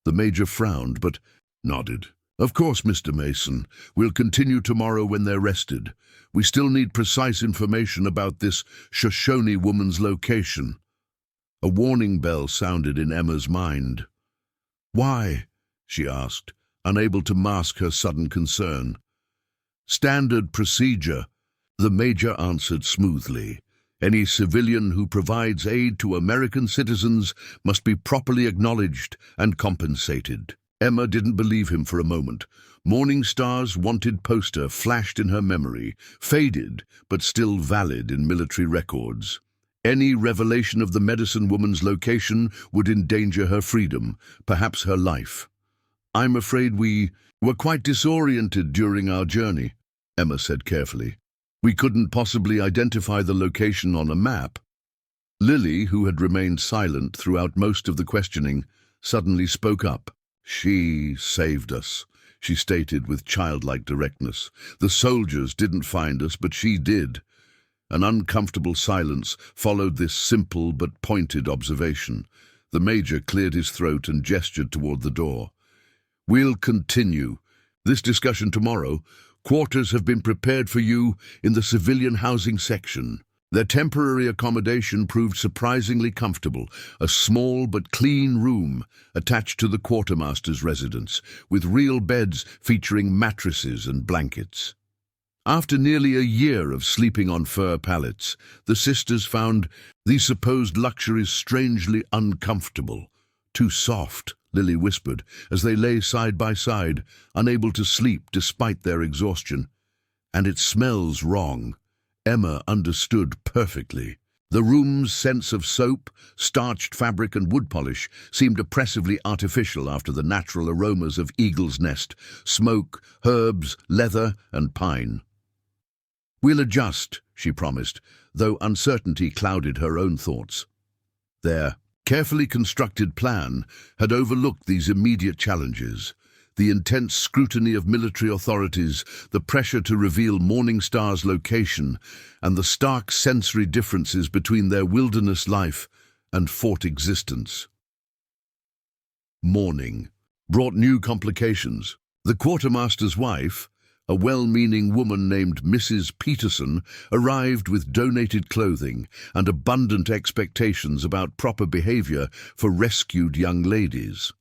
The major frowned, but nodded. "Of course, Mr. Mason. We'll continue tomorrow when they're rested. We still need precise information about this Shoshone woman's location." A warning bell sounded in Emma's mind. "Why?" she asked, unable to mask her sudden concern. "Standard procedure," the major answered smoothly. "Any civilian who provides aid to American citizens must be properly acknowledged and compensated." Emma didn't believe him for a moment. Morningstar's wanted poster flashed in her memory, faded but still valid in military records. Any revelation of the medicine woman's location would endanger her freedom, perhaps her life. "I'm afraid we were quite disoriented during our journey," Emma said carefully. "We couldn't possibly identify the location on a map." Lily, who had remained silent throughout most of the questioning, suddenly spoke up. "She saved us," she stated with childlike directness. "The soldiers didn't find us, but she did." An uncomfortable silence followed this simple but pointed observation. The major cleared his throat and gestured toward the door. "We'll continue this discussion tomorrow. Quarters have been prepared for you in the civilian housing section." Their temporary accommodation proved surprisingly comfortable, a small but clean room attached to the quartermaster's residence, with real beds featuring mattresses and blankets. After nearly a year of sleeping on fur pallets, the sisters found these supposed luxuries strangely uncomfortable. "Too soft," Lily whispered, as they lay side by side, unable to sleep despite their exhaustion. "And it smells wrong." Emma understood perfectly. The room's sense of soap, starched fabric and wood polish seemed oppressively artificial after the natural aromas of Eagle's Nest, smoke, herbs, leather and pine. "We'll adjust," she promised, though uncertainty clouded her own thoughts. Their carefully constructed plan had overlooked these immediate challenges. The intense scrutiny of military authorities, the pressure to reveal Morningstar's location, and the stark sensory differences between their wilderness life and fort existence. Morning brought new complications. The quartermaster's wife, a well-meaning woman named Mrs. Peterson, arrived with donated clothing and abundant expectations about proper behavior for rescued young ladies.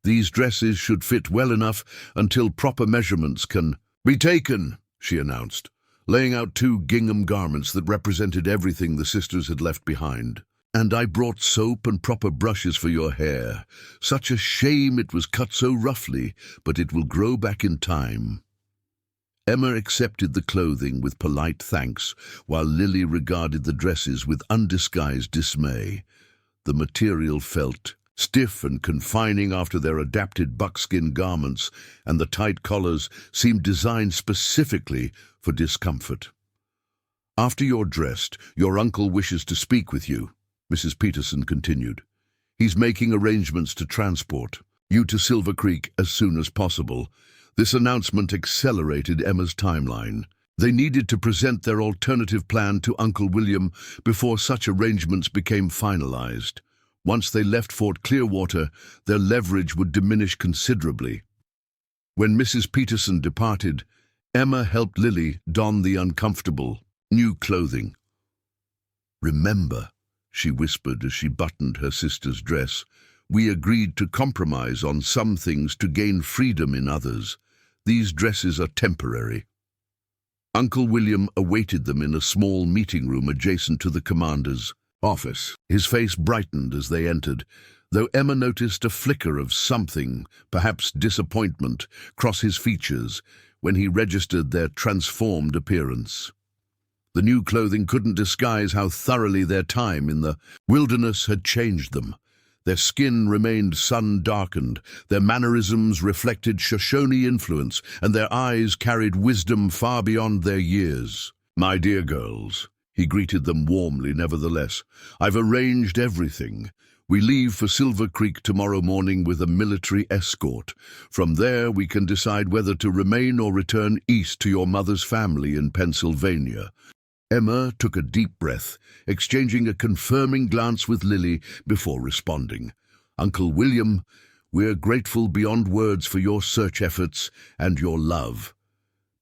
"These dresses should fit well enough until proper measurements can be taken," she announced, laying out 2 gingham garments that represented everything the sisters had left behind. "And I brought soap and proper brushes for your hair. Such a shame it was cut so roughly, but it will grow back in time." Emma accepted the clothing with polite thanks, while Lily regarded the dresses with undisguised dismay. The material felt stiff and confining after their adapted buckskin garments, and the tight collars seemed designed specifically for discomfort. "After you're dressed, your uncle wishes to speak with you," Mrs. Peterson continued. "He's making arrangements to transport you to Silver Creek as soon as possible." This announcement accelerated Emma's timeline. They needed to present their alternative plan to Uncle William before such arrangements became finalized. Once they left Fort Clearwater, their leverage would diminish considerably. When Mrs. Peterson departed, Emma helped Lily don the uncomfortable new clothing. "Remember," she whispered as she buttoned her sister's dress, "we agreed to compromise on some things to gain freedom in others. These dresses are temporary." Uncle William awaited them in a small meeting room adjacent to the commander's office. His face brightened as they entered, though Emma noticed a flicker of something, perhaps disappointment, cross his features when he registered their transformed appearance. The new clothing couldn't disguise how thoroughly their time in the wilderness had changed them. Their skin remained sun-darkened, their mannerisms reflected Shoshone influence, and their eyes carried wisdom far beyond their years. "My dear girls," he greeted them warmly nevertheless, "I've arranged everything. We leave for Silver Creek tomorrow morning with a military escort. From there we can decide whether to remain or return east to your mother's family in Pennsylvania." Emma took a deep breath, exchanging a confirming glance with Lily before responding. "Uncle William, we're grateful beyond words for your search efforts and your love,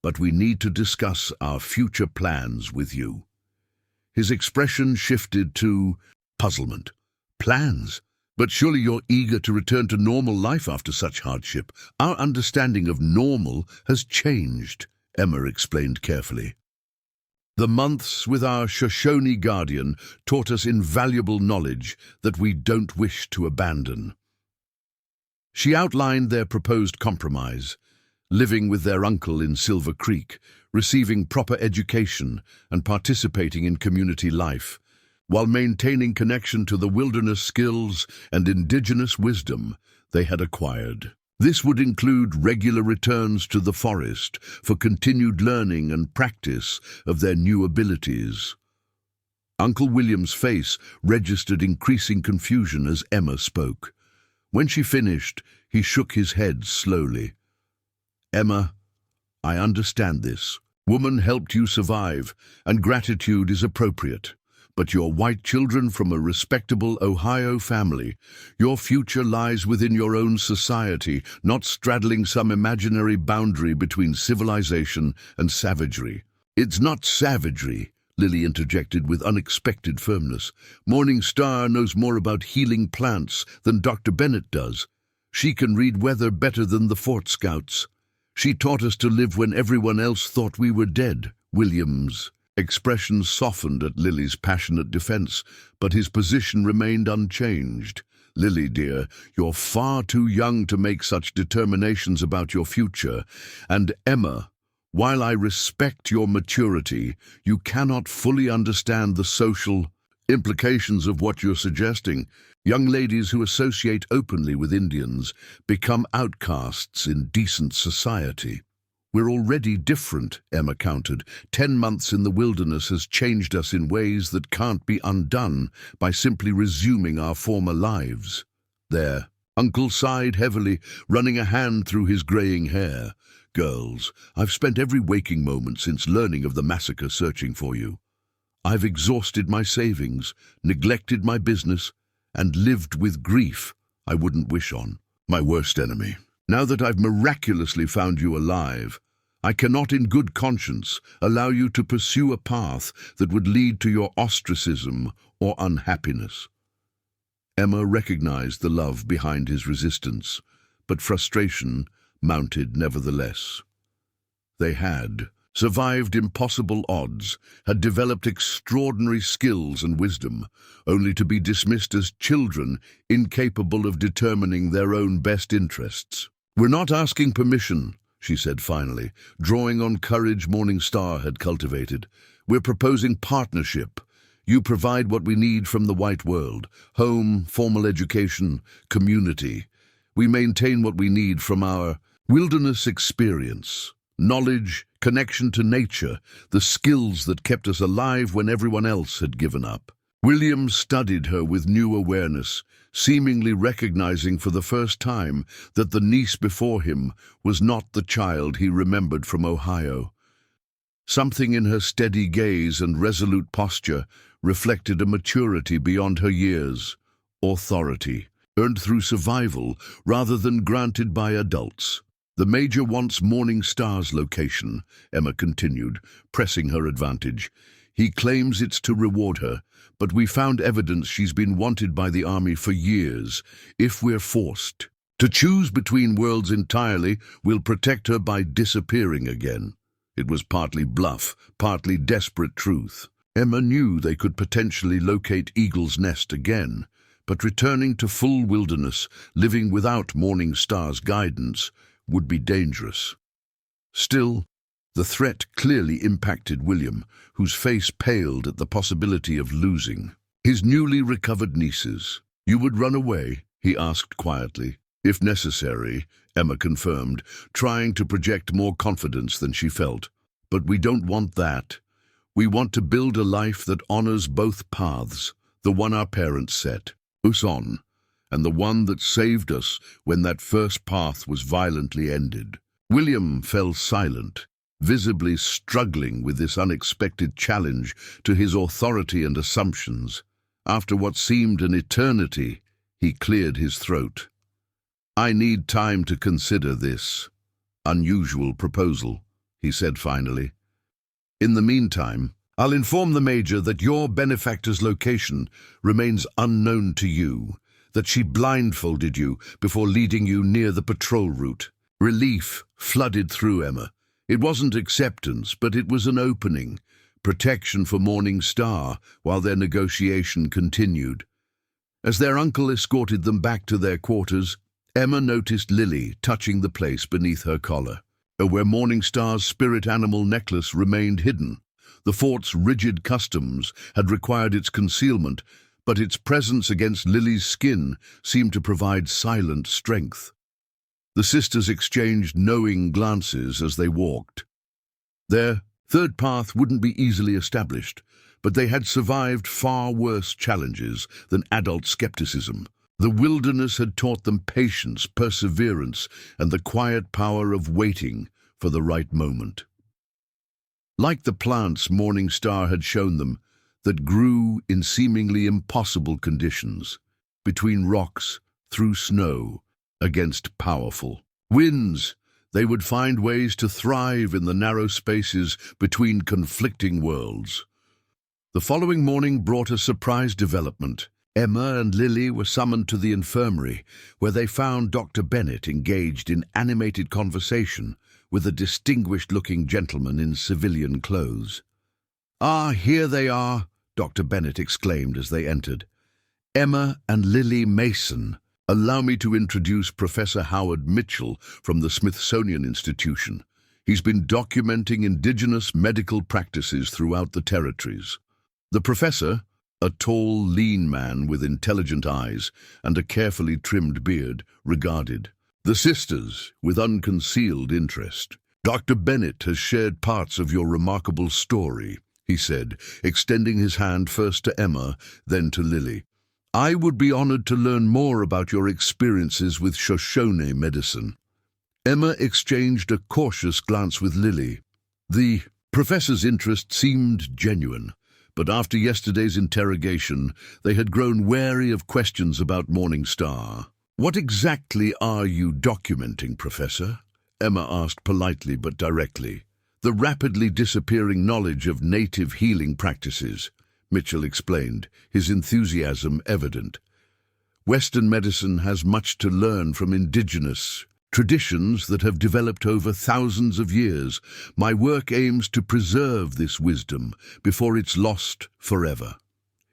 but we need to discuss our future plans with you." His expression shifted to puzzlement. "Plans? But surely you're eager to return to normal life after such hardship. Our understanding of normal has changed," Emma explained carefully. "The months with our Shoshone guardian taught us invaluable knowledge that we don't wish to abandon." She outlined their proposed compromise: living with their uncle in Silver Creek, receiving proper education, and participating in community life, while maintaining connection to the wilderness skills and indigenous wisdom they had acquired. This would include regular returns to the forest for continued learning and practice of their new abilities. Uncle William's face registered increasing confusion as Emma spoke. When she finished, he shook his head slowly. "Emma, I understand this. Woman helped you survive, and gratitude is appropriate. But you're white children from a respectable Ohio family. Your future lies within your own society, not straddling some imaginary boundary between civilization and savagery." "It's not savagery," Lily interjected with unexpected firmness. "Morning Star knows more about healing plants than Dr. Bennett does. She can read weather better than the Fort Scouts. She taught us to live when everyone else thought we were dead." Williams' expression softened at Lily's passionate defense, but his position remained unchanged. "Lily, dear, you're far too young to make such determinations about your future. And Emma, while I respect your maturity, you cannot fully understand the social implications of what you're suggesting. Young ladies who associate openly with Indians become outcasts in decent society." "We're already different," Emma countered. 10 months in the wilderness has changed us in ways that can't be undone by simply resuming our former lives." "There." Uncle sighed heavily, running a hand through his graying hair. "Girls, I've spent every waking moment since learning of the massacre searching for you. I've exhausted my savings, neglected my business, and lived with grief I wouldn't wish on my worst enemy. Now that I've miraculously found you alive, I cannot in good conscience allow you to pursue a path that would lead to your ostracism or unhappiness." Emma recognized the love behind his resistance, but frustration mounted nevertheless. They had survived impossible odds, had developed extraordinary skills and wisdom, only to be dismissed as children incapable of determining their own best interests. "We're not asking permission," she said finally, drawing on courage Morning Star had cultivated. "We're proposing partnership. You provide what we need from the white world: home, formal education, community. We maintain what we need from our wilderness experience, knowledge, connection to nature, the skills that kept us alive when everyone else had given up." William studied her with new awareness, seemingly recognizing for the first time that the niece before him was not the child he remembered from Ohio. Something in her steady gaze and resolute posture reflected a maturity beyond her years, authority, earned through survival rather than granted by adults. "The Major wants Morning Star's location," Emma continued, pressing her advantage. "He claims it's to reward her, but we found evidence she's been wanted by the army for years. If we're forced to choose between worlds entirely, we'll protect her by disappearing again." It was partly bluff, partly desperate truth. Emma knew they could potentially locate Eagle's Nest again, but returning to full wilderness, living without Morning Star's guidance, would be dangerous. Still, the threat clearly impacted William, whose face paled at the possibility of losing his newly recovered nieces. "You would run away?" he asked quietly. "If necessary," Emma confirmed, trying to project more confidence than she felt. "But we don't want that. We want to build a life that honors both paths, the one our parents set us on, and the one that saved us when that first path was violently ended." William fell silent, visibly struggling with this unexpected challenge to his authority and assumptions. After what seemed an eternity, he cleared his throat. "I need time to consider this unusual proposal," he said finally. "In the meantime, I'll inform the Major that your benefactor's location remains unknown to you, that she blindfolded you before leading you near the patrol route." Relief flooded through Emma. It wasn't acceptance, but it was an opening, protection for Morning Star while their negotiation continued. As their uncle escorted them back to their quarters, Emma noticed Lily touching the place beneath her collar, where Morning Star's spirit animal necklace remained hidden. The fort's rigid customs had required its concealment, but its presence against Lily's skin seemed to provide silent strength. The sisters exchanged knowing glances as they walked. Their third path wouldn't be easily established, but they had survived far worse challenges than adult skepticism. The wilderness had taught them patience, perseverance, and the quiet power of waiting for the right moment. Like the plants Morning Star had shown them, that grew in seemingly impossible conditions, between rocks, through snow, against powerful winds, they would find ways to thrive in the narrow spaces between conflicting worlds. The following morning brought a surprise development. Emma and Lily were summoned to the infirmary, where they found Dr. Bennett engaged in animated conversation with a distinguished-looking gentleman in civilian clothes. "Ah, here they are," Dr. Bennett exclaimed as they entered. "Emma and Lily Mason. Allow me to introduce Professor Howard Mitchell from the Smithsonian Institution. He's been documenting indigenous medical practices throughout the territories." The professor, a tall, lean man with intelligent eyes and a carefully trimmed beard, regarded the sisters with unconcealed interest. "Dr. Bennett has shared parts of your remarkable story," he said, extending his hand first to Emma, then to Lily. "I would be honored to learn more about your experiences with Shoshone medicine." Emma exchanged a cautious glance with Lily. The professor's interest seemed genuine, but after yesterday's interrogation, they had grown wary of questions about Morning Star. "What exactly are you documenting, Professor?" Emma asked politely but directly. "The rapidly disappearing knowledge of native healing practices," Mitchell explained, his enthusiasm evident. "Western medicine has much to learn from indigenous traditions that have developed over thousands of years. My work aims to preserve this wisdom before it's lost forever."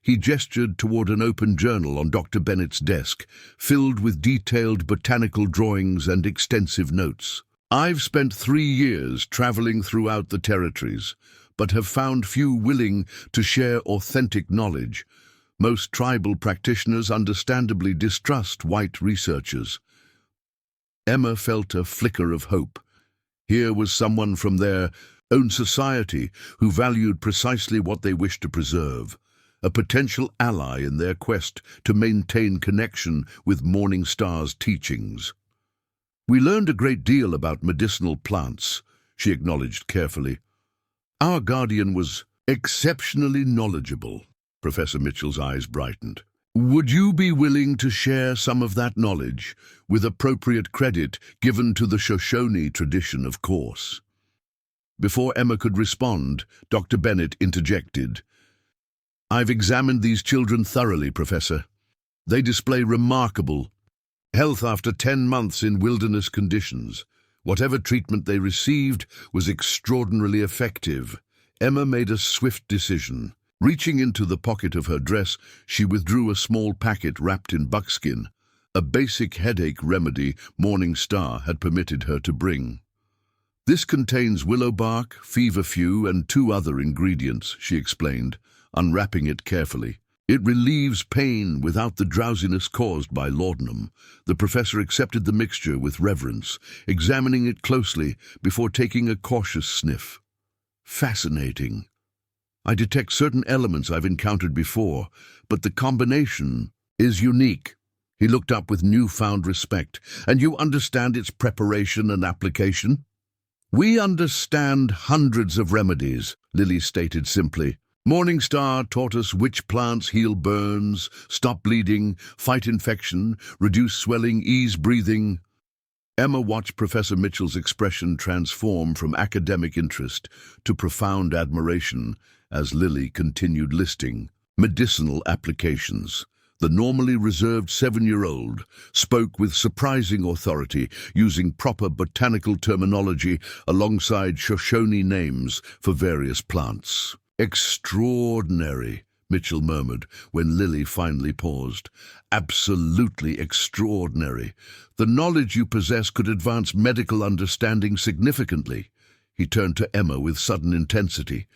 He gestured toward an open journal on Dr. Bennett's desk, filled with detailed botanical drawings and extensive notes. "I've spent 3 years traveling throughout the territories, but have found few willing to share authentic knowledge. Most tribal practitioners understandably distrust white researchers." Emma felt a flicker of hope. Here was someone from their own society who valued precisely what they wished to preserve, a potential ally in their quest to maintain connection with Morning Star's teachings. "We learned a great deal about medicinal plants," she acknowledged carefully. "Our guardian was exceptionally knowledgeable." Professor Mitchell's eyes brightened. "Would you be willing to share some of that knowledge, with appropriate credit given to the Shoshone tradition, of course?" Before Emma could respond, Dr. Bennett interjected. "I've examined these children thoroughly, Professor. They display remarkable health after 10 months in wilderness conditions. Whatever treatment they received was extraordinarily effective." Emma made a swift decision. Reaching into the pocket of her dress, she withdrew a small packet wrapped in buckskin, a basic headache remedy Morning Star had permitted her to bring. "This contains willow bark, feverfew, and 2 other ingredients," she explained, unwrapping it carefully. "It relieves pain without the drowsiness caused by laudanum." The professor accepted the mixture with reverence, examining it closely before taking a cautious sniff. "Fascinating. I detect certain elements I've encountered before, but the combination is unique." He looked up with newfound respect. "And you understand its preparation and application?" "We understand hundreds of remedies," Lily stated simply. "Morning Star taught us which plants heal burns, stop bleeding, fight infection, reduce swelling, ease breathing." Emma watched Professor Mitchell's expression transform from academic interest to profound admiration as Lily continued listing medicinal applications. The normally reserved 7-year-old spoke with surprising authority, using proper botanical terminology alongside Shoshone names for various plants. "Extraordinary," Mitchell murmured when Lily finally paused. "Absolutely extraordinary. The knowledge you possess could advance medical understanding significantly." He turned to Emma with sudden intensity.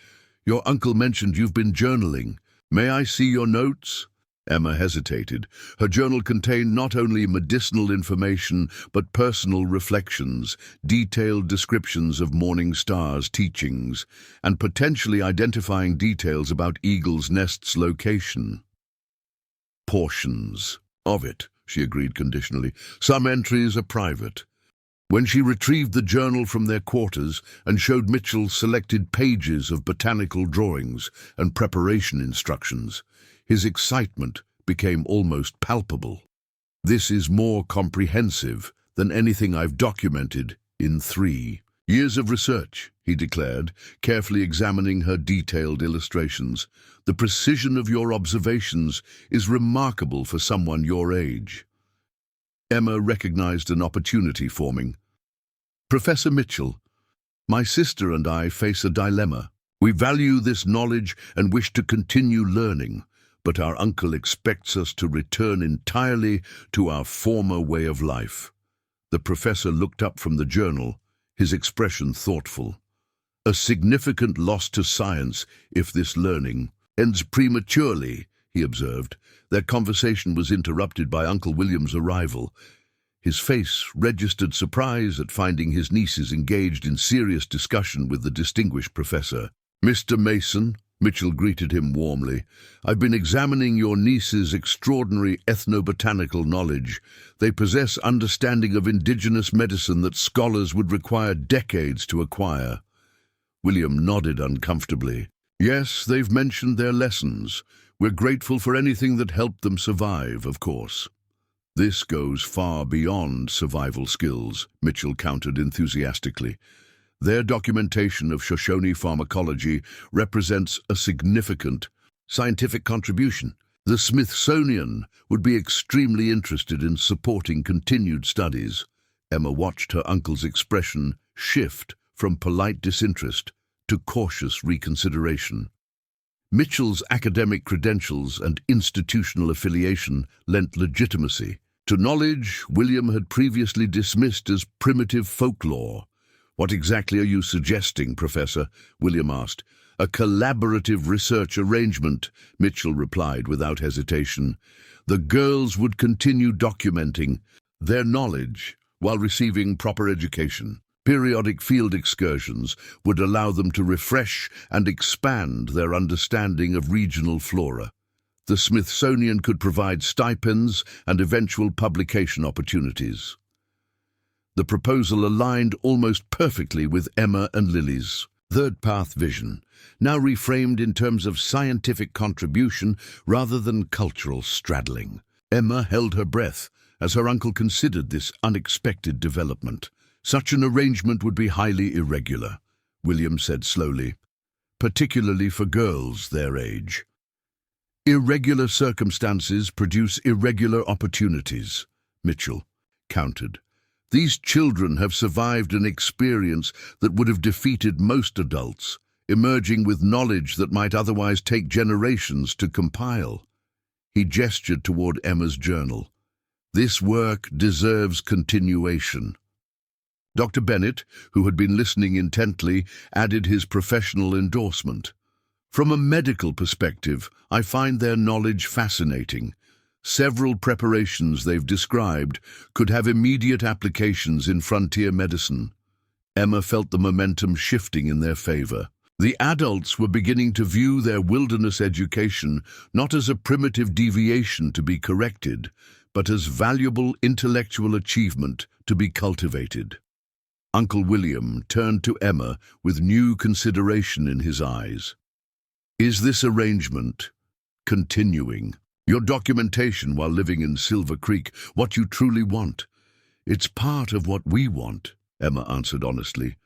"Your uncle mentioned you've been journaling. May I see your notes?" Emma hesitated. Her journal contained not only medicinal information, but personal reflections, detailed descriptions of Morning Star's teachings, and potentially identifying details about Eagle's Nest's location. "Portions of it," she agreed conditionally. "Some entries are private." When she retrieved the journal from their quarters and showed Mitchell selected pages of botanical drawings and preparation instructions, his excitement became almost palpable. "This is more comprehensive than anything I've documented in 3 years of research," he declared, carefully examining her detailed illustrations. "The precision of your observations is remarkable for someone your age." Emma recognized an opportunity forming. "Professor Mitchell, my sister and I face a dilemma. We value this knowledge and wish to continue learning, but our uncle expects us to return entirely to our former way of life." The professor looked up from the journal, his expression thoughtful. "A significant loss to science if this learning ends prematurely," he observed. Their conversation was interrupted by Uncle William's arrival. His face registered surprise at finding his nieces engaged in serious discussion with the distinguished professor. "Mr. Mason," Mitchell greeted him warmly, "I've been examining your niece's extraordinary ethnobotanical knowledge. They possess understanding of indigenous medicine that scholars would require decades to acquire." William nodded uncomfortably. "Yes, they've mentioned their lessons. We're grateful for anything that helped them survive, of course." "This goes far beyond survival skills," Mitchell countered enthusiastically. "Their documentation of Shoshone pharmacology represents a significant scientific contribution. The Smithsonian would be extremely interested in supporting continued studies." Emma watched her uncle's expression shift from polite disinterest to cautious reconsideration. Mitchell's academic credentials and institutional affiliation lent legitimacy to knowledge William had previously dismissed as primitive folklore. "What exactly are you suggesting, Professor?" William asked. "A collaborative research arrangement," Mitchell replied without hesitation. "The girls would continue documenting their knowledge while receiving proper education. Periodic field excursions would allow them to refresh and expand their understanding of regional flora. The Smithsonian could provide stipends and eventual publication opportunities." The proposal aligned almost perfectly with Emma and Lily's third path vision, now reframed in terms of scientific contribution rather than cultural straddling. Emma held her breath as her uncle considered this unexpected development. "Such an arrangement would be highly irregular," William said slowly, "particularly for girls their age." "Irregular circumstances produce irregular opportunities," Mitchell countered. "These children have survived an experience that would have defeated most adults, emerging with knowledge that might otherwise take generations to compile. He gestured toward Emma's journal. This work deserves continuation. Dr. Bennett, who had been listening intently, added his professional endorsement. From a medical perspective, I find their knowledge fascinating. Several preparations they've described could have immediate applications in frontier medicine. Emma felt the momentum shifting in their favor. The adults were beginning to view their wilderness education not as a primitive deviation to be corrected, but as valuable intellectual achievement to be cultivated. Uncle William turned to Emma with new consideration in his eyes. Is this arrangement continuing? Your documentation while living in Silver Creek, what you truly want? It's part of what we want, Emma answered honestly.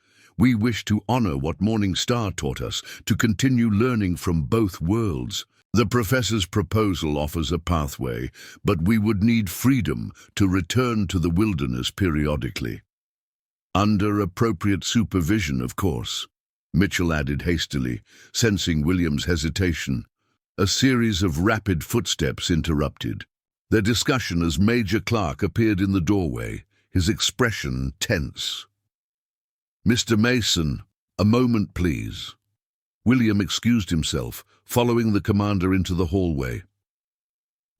We wish to honor what Morning Star taught us, to continue learning from both worlds. The professor's proposal offers a pathway, but we would need freedom to return to the wilderness periodically. Under appropriate supervision, of course, Mitchell added hastily, sensing William's hesitation. A series of rapid footsteps interrupted their discussion as Major Clark appeared in the doorway, his expression tense. Mr. Mason, a moment, please. William excused himself, following the commander into the hallway.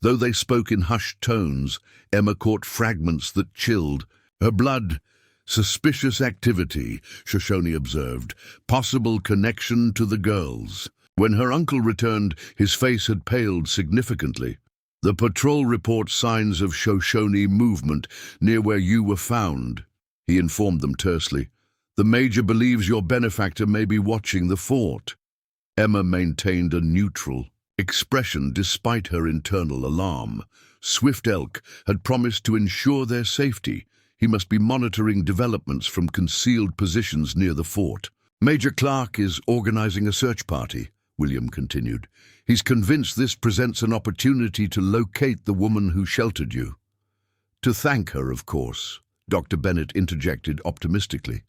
Though they spoke in hushed tones, Emma caught fragments that chilled her blood. Suspicious activity, Shoshone observed, possible connection to the girls. When her uncle returned, his face had paled significantly. The patrol reports signs of Shoshone movement near where you were found, he informed them tersely. The Major believes your benefactor may be watching the fort. Emma maintained a neutral expression despite her internal alarm. Swift Elk had promised to ensure their safety. He must be monitoring developments from concealed positions near the fort. Major Clark is organizing a search party, William continued. He's convinced this presents an opportunity to locate the woman who sheltered you. To thank her, of course, Dr. Bennett interjected optimistically.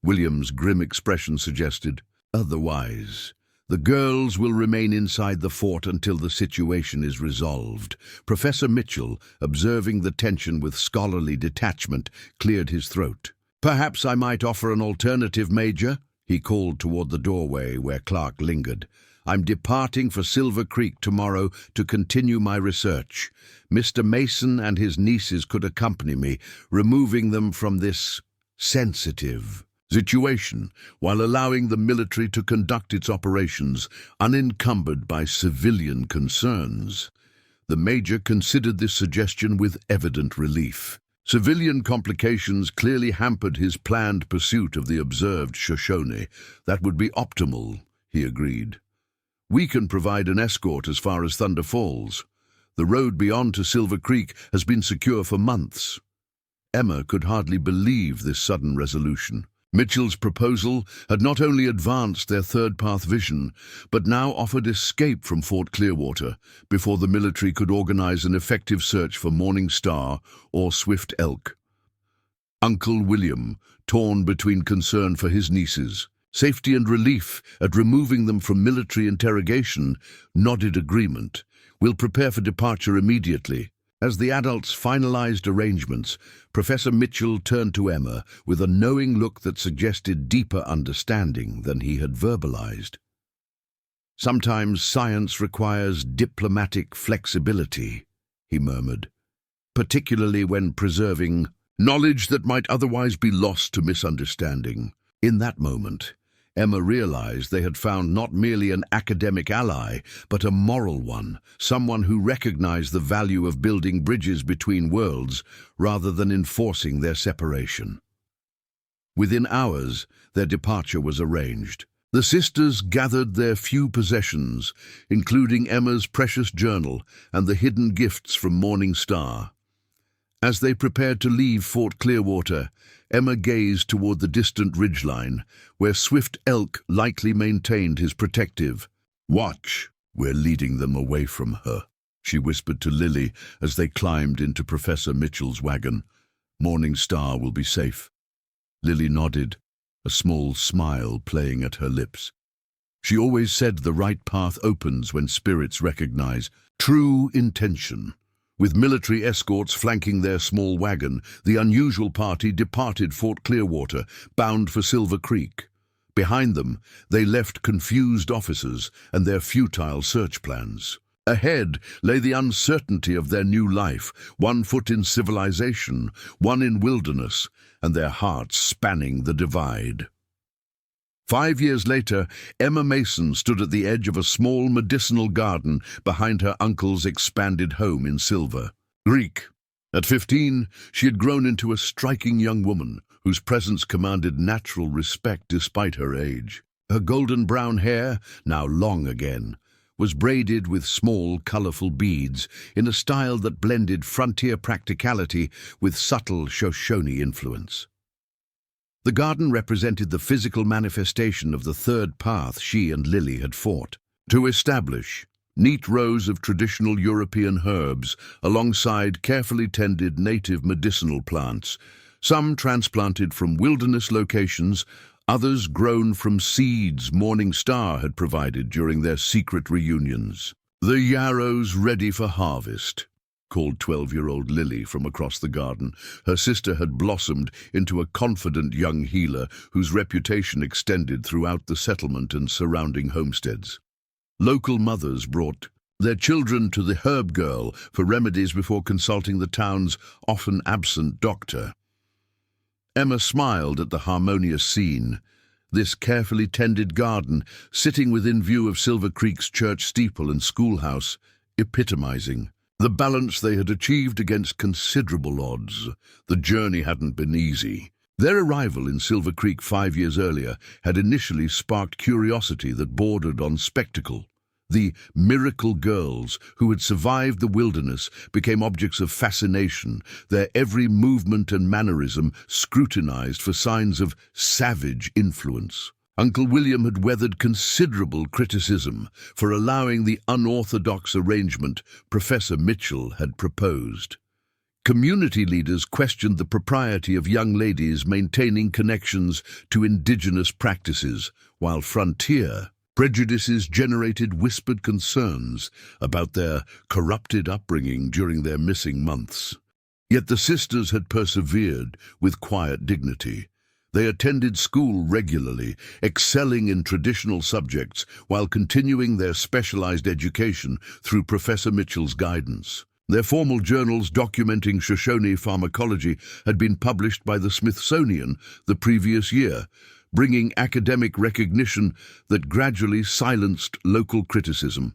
William's grim expression suggested, otherwise, the girls will remain inside the fort until the situation is resolved. Professor Mitchell, observing the tension with scholarly detachment, cleared his throat. Perhaps I might offer an alternative, Major, he called toward the doorway where Clark lingered. I'm departing for Silver Creek tomorrow to continue my research. Mr. Mason and his nieces could accompany me, removing them from this sensitive situation, while allowing the military to conduct its operations unencumbered by civilian concerns. The Major considered this suggestion with evident relief. Civilian complications clearly hampered his planned pursuit of the observed Shoshone. That would be optimal, he agreed. We can provide an escort as far as Thunder Falls. The road beyond to Silver Creek has been secure for months. Emma could hardly believe this sudden resolution. Mitchell's proposal had not only advanced their third-path vision, but now offered escape from Fort Clearwater before the military could organize an effective search for Morning Star or Swift Elk. Uncle William, torn between concern for his nieces, safety and relief at removing them from military interrogation, nodded agreement. We'll prepare for departure immediately. As the adults finalized arrangements, Professor Mitchell turned to Emma with a knowing look that suggested deeper understanding than he had verbalized. Sometimes science requires diplomatic flexibility, he murmured, particularly when preserving knowledge that might otherwise be lost to misunderstanding. In that moment, Emma realized they had found not merely an academic ally, but a moral one, someone who recognized the value of building bridges between worlds rather than enforcing their separation. Within hours, their departure was arranged. The sisters gathered their few possessions, including Emma's precious journal and the hidden gifts from Morning Star. As they prepared to leave Fort Clearwater, Emma gazed toward the distant ridgeline, where Swift Elk likely maintained his protective watch. We're leading them away from her, she whispered to Lily as they climbed into Professor Mitchell's wagon. Morning Star will be safe. Lily nodded, a small smile playing at her lips. She always said the right path opens when spirits recognize true intention. With military escorts flanking their small wagon, the unusual party departed Fort Clearwater, bound for Silver Creek. Behind them, they left confused officers and their futile search plans. Ahead lay the uncertainty of their new life, one foot in civilization, one in wilderness, and their hearts spanning the divide. 5 years later, Emma Mason stood at the edge of a small medicinal garden behind her uncle's expanded home in Silver Creek. At 15, she had grown into a striking young woman whose presence commanded natural respect despite her age. Her golden brown hair, now long again, was braided with small, colorful beads in a style that blended frontier practicality with subtle Shoshone influence. The garden represented the physical manifestation of the third path she and Lily had fought to establish: neat rows of traditional European herbs alongside carefully tended native medicinal plants, some transplanted from wilderness locations, others grown from seeds Morning Star had provided during their secret reunions. "The yarrow's ready for harvest," called 12-year-old Lily from across the garden. Her sister had blossomed into a confident young healer whose reputation extended throughout the settlement and surrounding homesteads. Local mothers brought their children to the herb girl for remedies before consulting the town's often absent doctor. Emma smiled at the harmonious scene. This carefully tended garden, sitting within view of Silver Creek's church steeple and schoolhouse, epitomizing the balance they had achieved against considerable odds. The journey hadn't been easy. Their arrival in Silver Creek 5 years earlier had initially sparked curiosity that bordered on spectacle. The miracle girls who had survived the wilderness became objects of fascination, their every movement and mannerism scrutinized for signs of savage influence. Uncle William had weathered considerable criticism for allowing the unorthodox arrangement Professor Mitchell had proposed. Community leaders questioned the propriety of young ladies maintaining connections to indigenous practices, while frontier prejudices generated whispered concerns about their corrupted upbringing during their missing months. Yet the sisters had persevered with quiet dignity. They attended school regularly, excelling in traditional subjects while continuing their specialized education through Professor Mitchell's guidance. Their formal journals documenting Shoshone pharmacology had been published by the Smithsonian the previous year, bringing academic recognition that gradually silenced local criticism.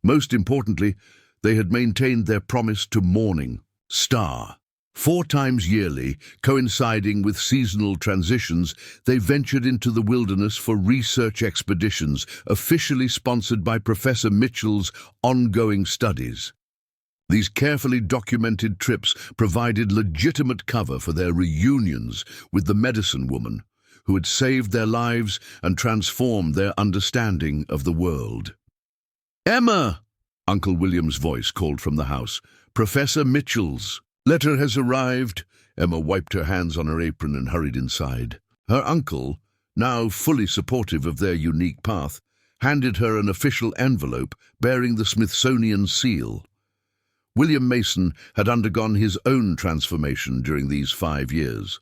Most importantly, they had maintained their promise to Morning Star. 4 times yearly, coinciding with seasonal transitions, they ventured into the wilderness for research expeditions, officially sponsored by Professor Mitchell's ongoing studies. These carefully documented trips provided legitimate cover for their reunions with the medicine woman, who had saved their lives and transformed their understanding of the world. "Emma!" Uncle William's voice called from the house. "Professor Mitchell's letter has arrived." Emma wiped her hands on her apron and hurried inside. Her uncle, now fully supportive of their unique path, handed her an official envelope bearing the Smithsonian seal. William Mason had undergone his own transformation during these 5 years.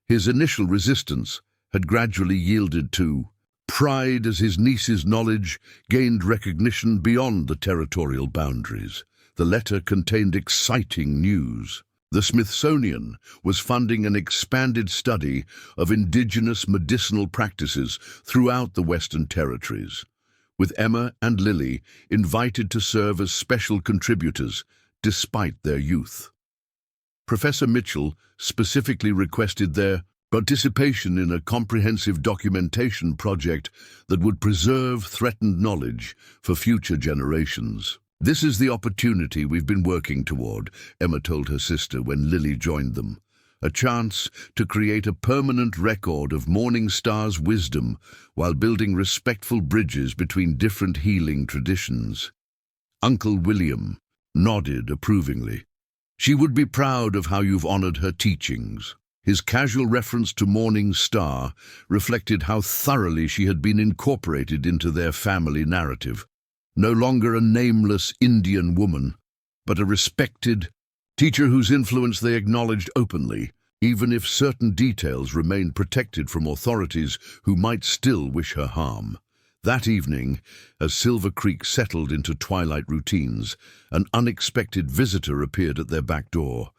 His initial resistance had gradually yielded to pride as his niece's knowledge gained recognition beyond the territorial boundaries. The letter contained exciting news. The Smithsonian was funding an expanded study of indigenous medicinal practices throughout the Western Territories, with Emma and Lily invited to serve as special contributors despite their youth. Professor Mitchell specifically requested their participation in a comprehensive documentation project that would preserve threatened knowledge for future generations. "This is the opportunity we've been working toward," Emma told her sister when Lily joined them. "A chance to create a permanent record of Morning Star's wisdom while building respectful bridges between different healing traditions." Uncle William nodded approvingly. "She would be proud of how you've honored her teachings." His casual reference to Morning Star reflected how thoroughly she had been incorporated into their family narrative. No longer a nameless Indian woman, but a respected teacher whose influence they acknowledged openly, even if certain details remained protected from authorities who might still wish her harm. That evening, as Silver Creek settled into twilight routines, an unexpected visitor appeared at their back door.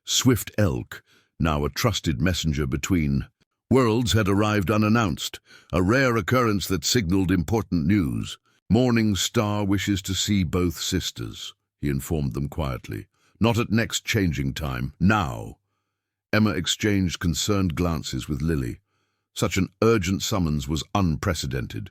Swift Elk, now a trusted messenger between worlds, had arrived unannounced, a rare occurrence that signaled important news. Morning Star wishes to see both sisters, he informed them quietly. Not at next changing time, now. Emma exchanged concerned glances with Lily. Such an urgent summons was unprecedented.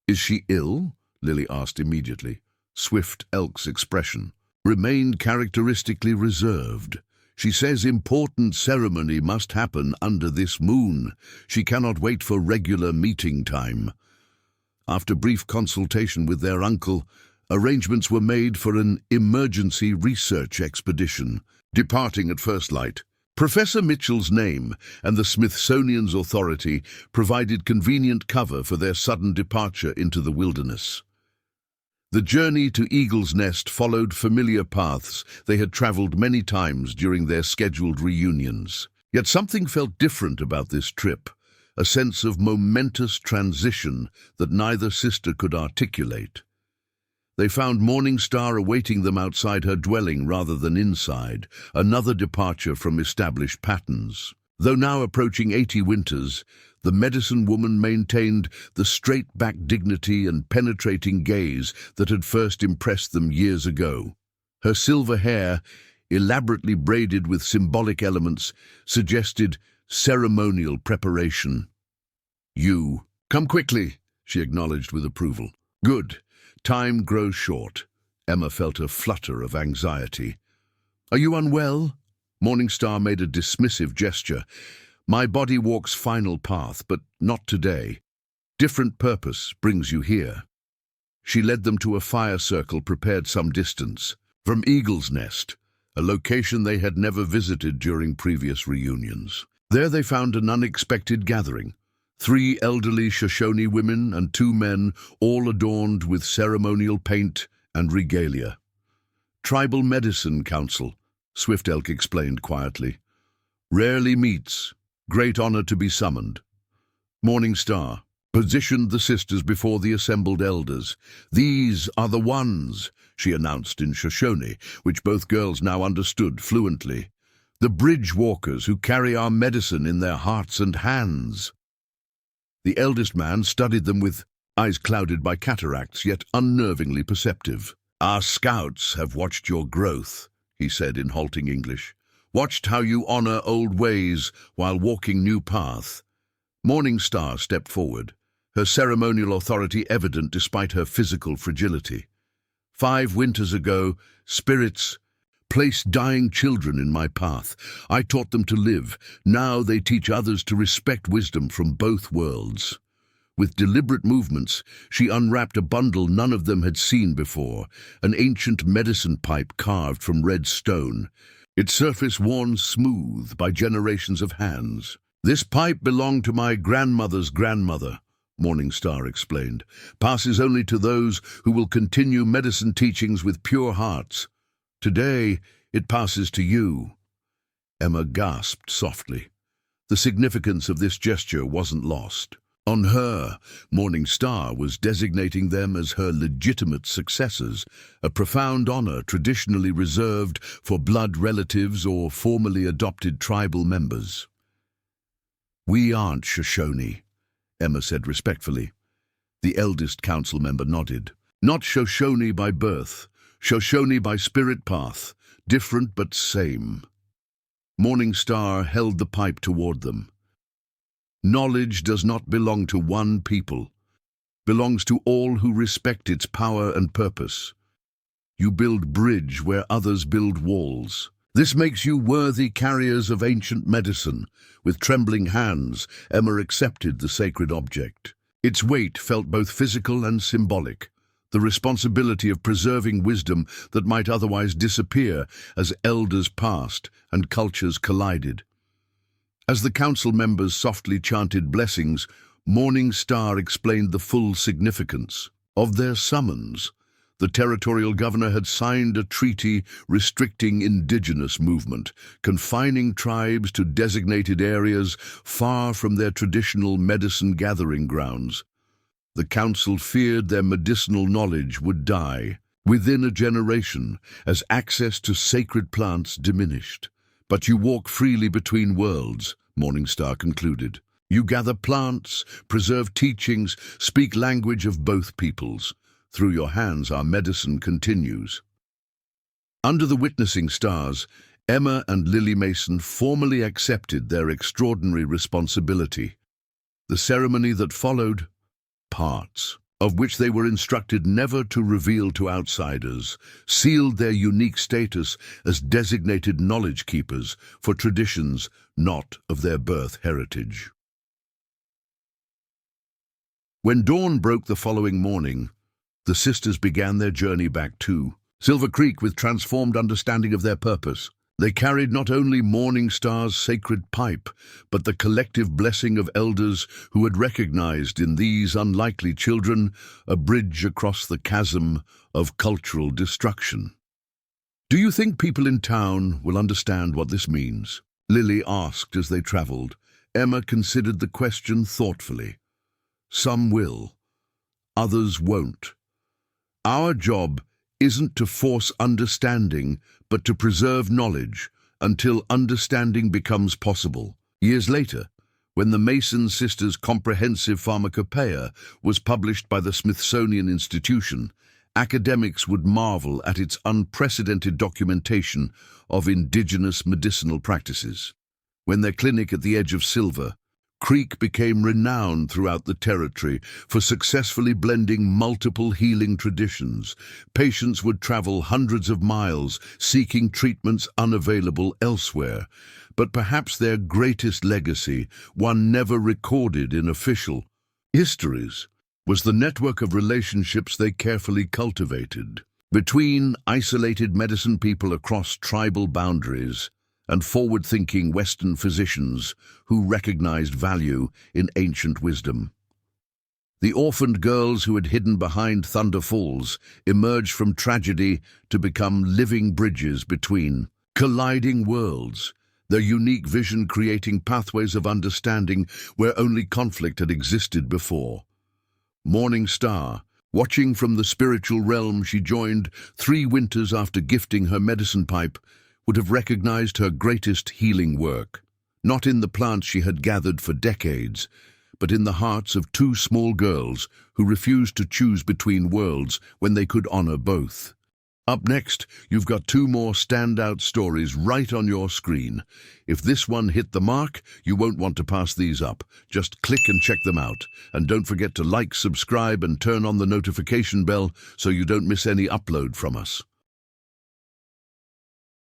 Is she ill? Lily asked immediately. Swift Elk's expression remained characteristically reserved. She says important ceremony must happen under this moon. She cannot wait for regular meeting time. After brief consultation with their uncle, arrangements were made for an emergency research expedition, departing at first light. Professor Mitchell's name and the Smithsonian's authority provided convenient cover for their sudden departure into the wilderness. The journey to Eagle's Nest followed familiar paths they had traveled many times during their scheduled reunions. Yet something felt different about this trip, a sense of momentous transition that neither sister could articulate. They found Morning Star awaiting them outside her dwelling rather than inside, another departure from established patterns. Though now approaching 80 winters, the medicine woman maintained the straight-back dignity and penetrating gaze that had first impressed them years ago. Her silver hair, elaborately braided with symbolic elements, suggested ceremonial preparation. "You, come quickly," she acknowledged with approval. "Good. Time grows short." Emma felt a flutter of anxiety. "Are you unwell?" Morning Star made a dismissive gesture. "My body walks final path, but not today. Different purpose brings you here." She led them to a fire circle prepared some distance from Eagle's Nest, a location they had never visited during previous reunions. There they found an unexpected gathering. 3 elderly Shoshone women and 2 men, all adorned with ceremonial paint and regalia. "Tribal Medicine Council," Swift Elk explained quietly. "Rarely meets. Great honor to be summoned." Morning Star positioned the sisters before the assembled elders. "These are the ones," she announced in Shoshone, which both girls now understood fluently. "The bridge walkers who carry our medicine in their hearts and hands." The eldest man studied them with eyes clouded by cataracts, yet unnervingly perceptive. "Our scouts have watched your growth," he said in halting English. "Watched how you honor old ways while walking new path." Morning Star stepped forward, her ceremonial authority evident despite her physical fragility. 5 winters ago, spirits placed dying children in my path. I taught them to live. Now they teach others to respect wisdom from both worlds." With deliberate movements, she unwrapped a bundle none of them had seen before, an ancient medicine pipe carved from red stone, its surface worn smooth by generations of hands. "This pipe belonged to my grandmother's grandmother," Morning Star explained. "Passes only to those who will continue medicine teachings with pure hearts. Today, it passes to you." Emma gasped softly. The significance of this gesture wasn't lost. On her, Morning Star was designating them as her legitimate successors, a profound honor traditionally reserved for blood relatives or formally adopted tribal members. "We aren't Shoshone," Emma said respectfully. The eldest council member nodded. "Not Shoshone by birth, Shoshone by spirit path, different but same." Morning Star held the pipe toward them. "Knowledge does not belong to one people, belongs to all who respect its power and purpose. You build bridge where others build walls. This makes you worthy carriers of ancient medicine." With trembling hands, Emma accepted the sacred object. Its weight felt both physical and symbolic, the responsibility of preserving wisdom that might otherwise disappear as elders passed and cultures collided. As the council members softly chanted blessings, Morning Star explained the full significance of their summons. The territorial governor had signed a treaty restricting indigenous movement, confining tribes to designated areas far from their traditional medicine gathering grounds. The council feared their medicinal knowledge would die within a generation as access to sacred plants diminished. But you walk freely between worlds, Morningstar concluded. You gather plants, preserve teachings, speak language of both peoples. Through your hands our medicine continues. Under the witnessing stars, Emma and Lily Mason formally accepted their extraordinary responsibility. The ceremony that followed, parts of which they were instructed never to reveal to outsiders, sealed their unique status as designated knowledge keepers for traditions not of their birth heritage. When dawn broke the following morning, the sisters began their journey back to Silver Creek with transformed understanding of their purpose. They carried not only Morning Star's sacred pipe, but the collective blessing of elders who had recognized in these unlikely children a bridge across the chasm of cultural destruction. "Do you think people in town will understand what this means?" Lily asked as they traveled. Emma considered the question thoughtfully. "Some will, others won't. Our job isn't to force understanding, but to preserve knowledge until understanding becomes possible." Years later, when the Mason sisters' comprehensive pharmacopoeia was published by the Smithsonian Institution, academics would marvel at its unprecedented documentation of indigenous medicinal practices. When their clinic at the edge of Silver Creek became renowned throughout the territory for successfully blending multiple healing traditions, patients would travel hundreds of miles seeking treatments unavailable elsewhere. But perhaps their greatest legacy, one never recorded in official histories, was the network of relationships they carefully cultivated between isolated medicine people across tribal boundaries and forward-thinking Western physicians who recognized value in ancient wisdom. The orphaned girls who had hidden behind Thunder Falls emerged from tragedy to become living bridges between colliding worlds, their unique vision creating pathways of understanding where only conflict had existed before. Morning Star, watching from the spiritual realm she joined 3 winters after gifting her medicine pipe, would have recognized her greatest healing work, not in the plants she had gathered for decades, but in the hearts of 2 small girls who refused to choose between worlds when they could honor both. Up next, you've got 2 more standout stories right on your screen. If this one hit the mark, you won't want to pass these up. Just click and check them out. And don't forget to like, subscribe, and turn on the notification bell so you don't miss any upload from us.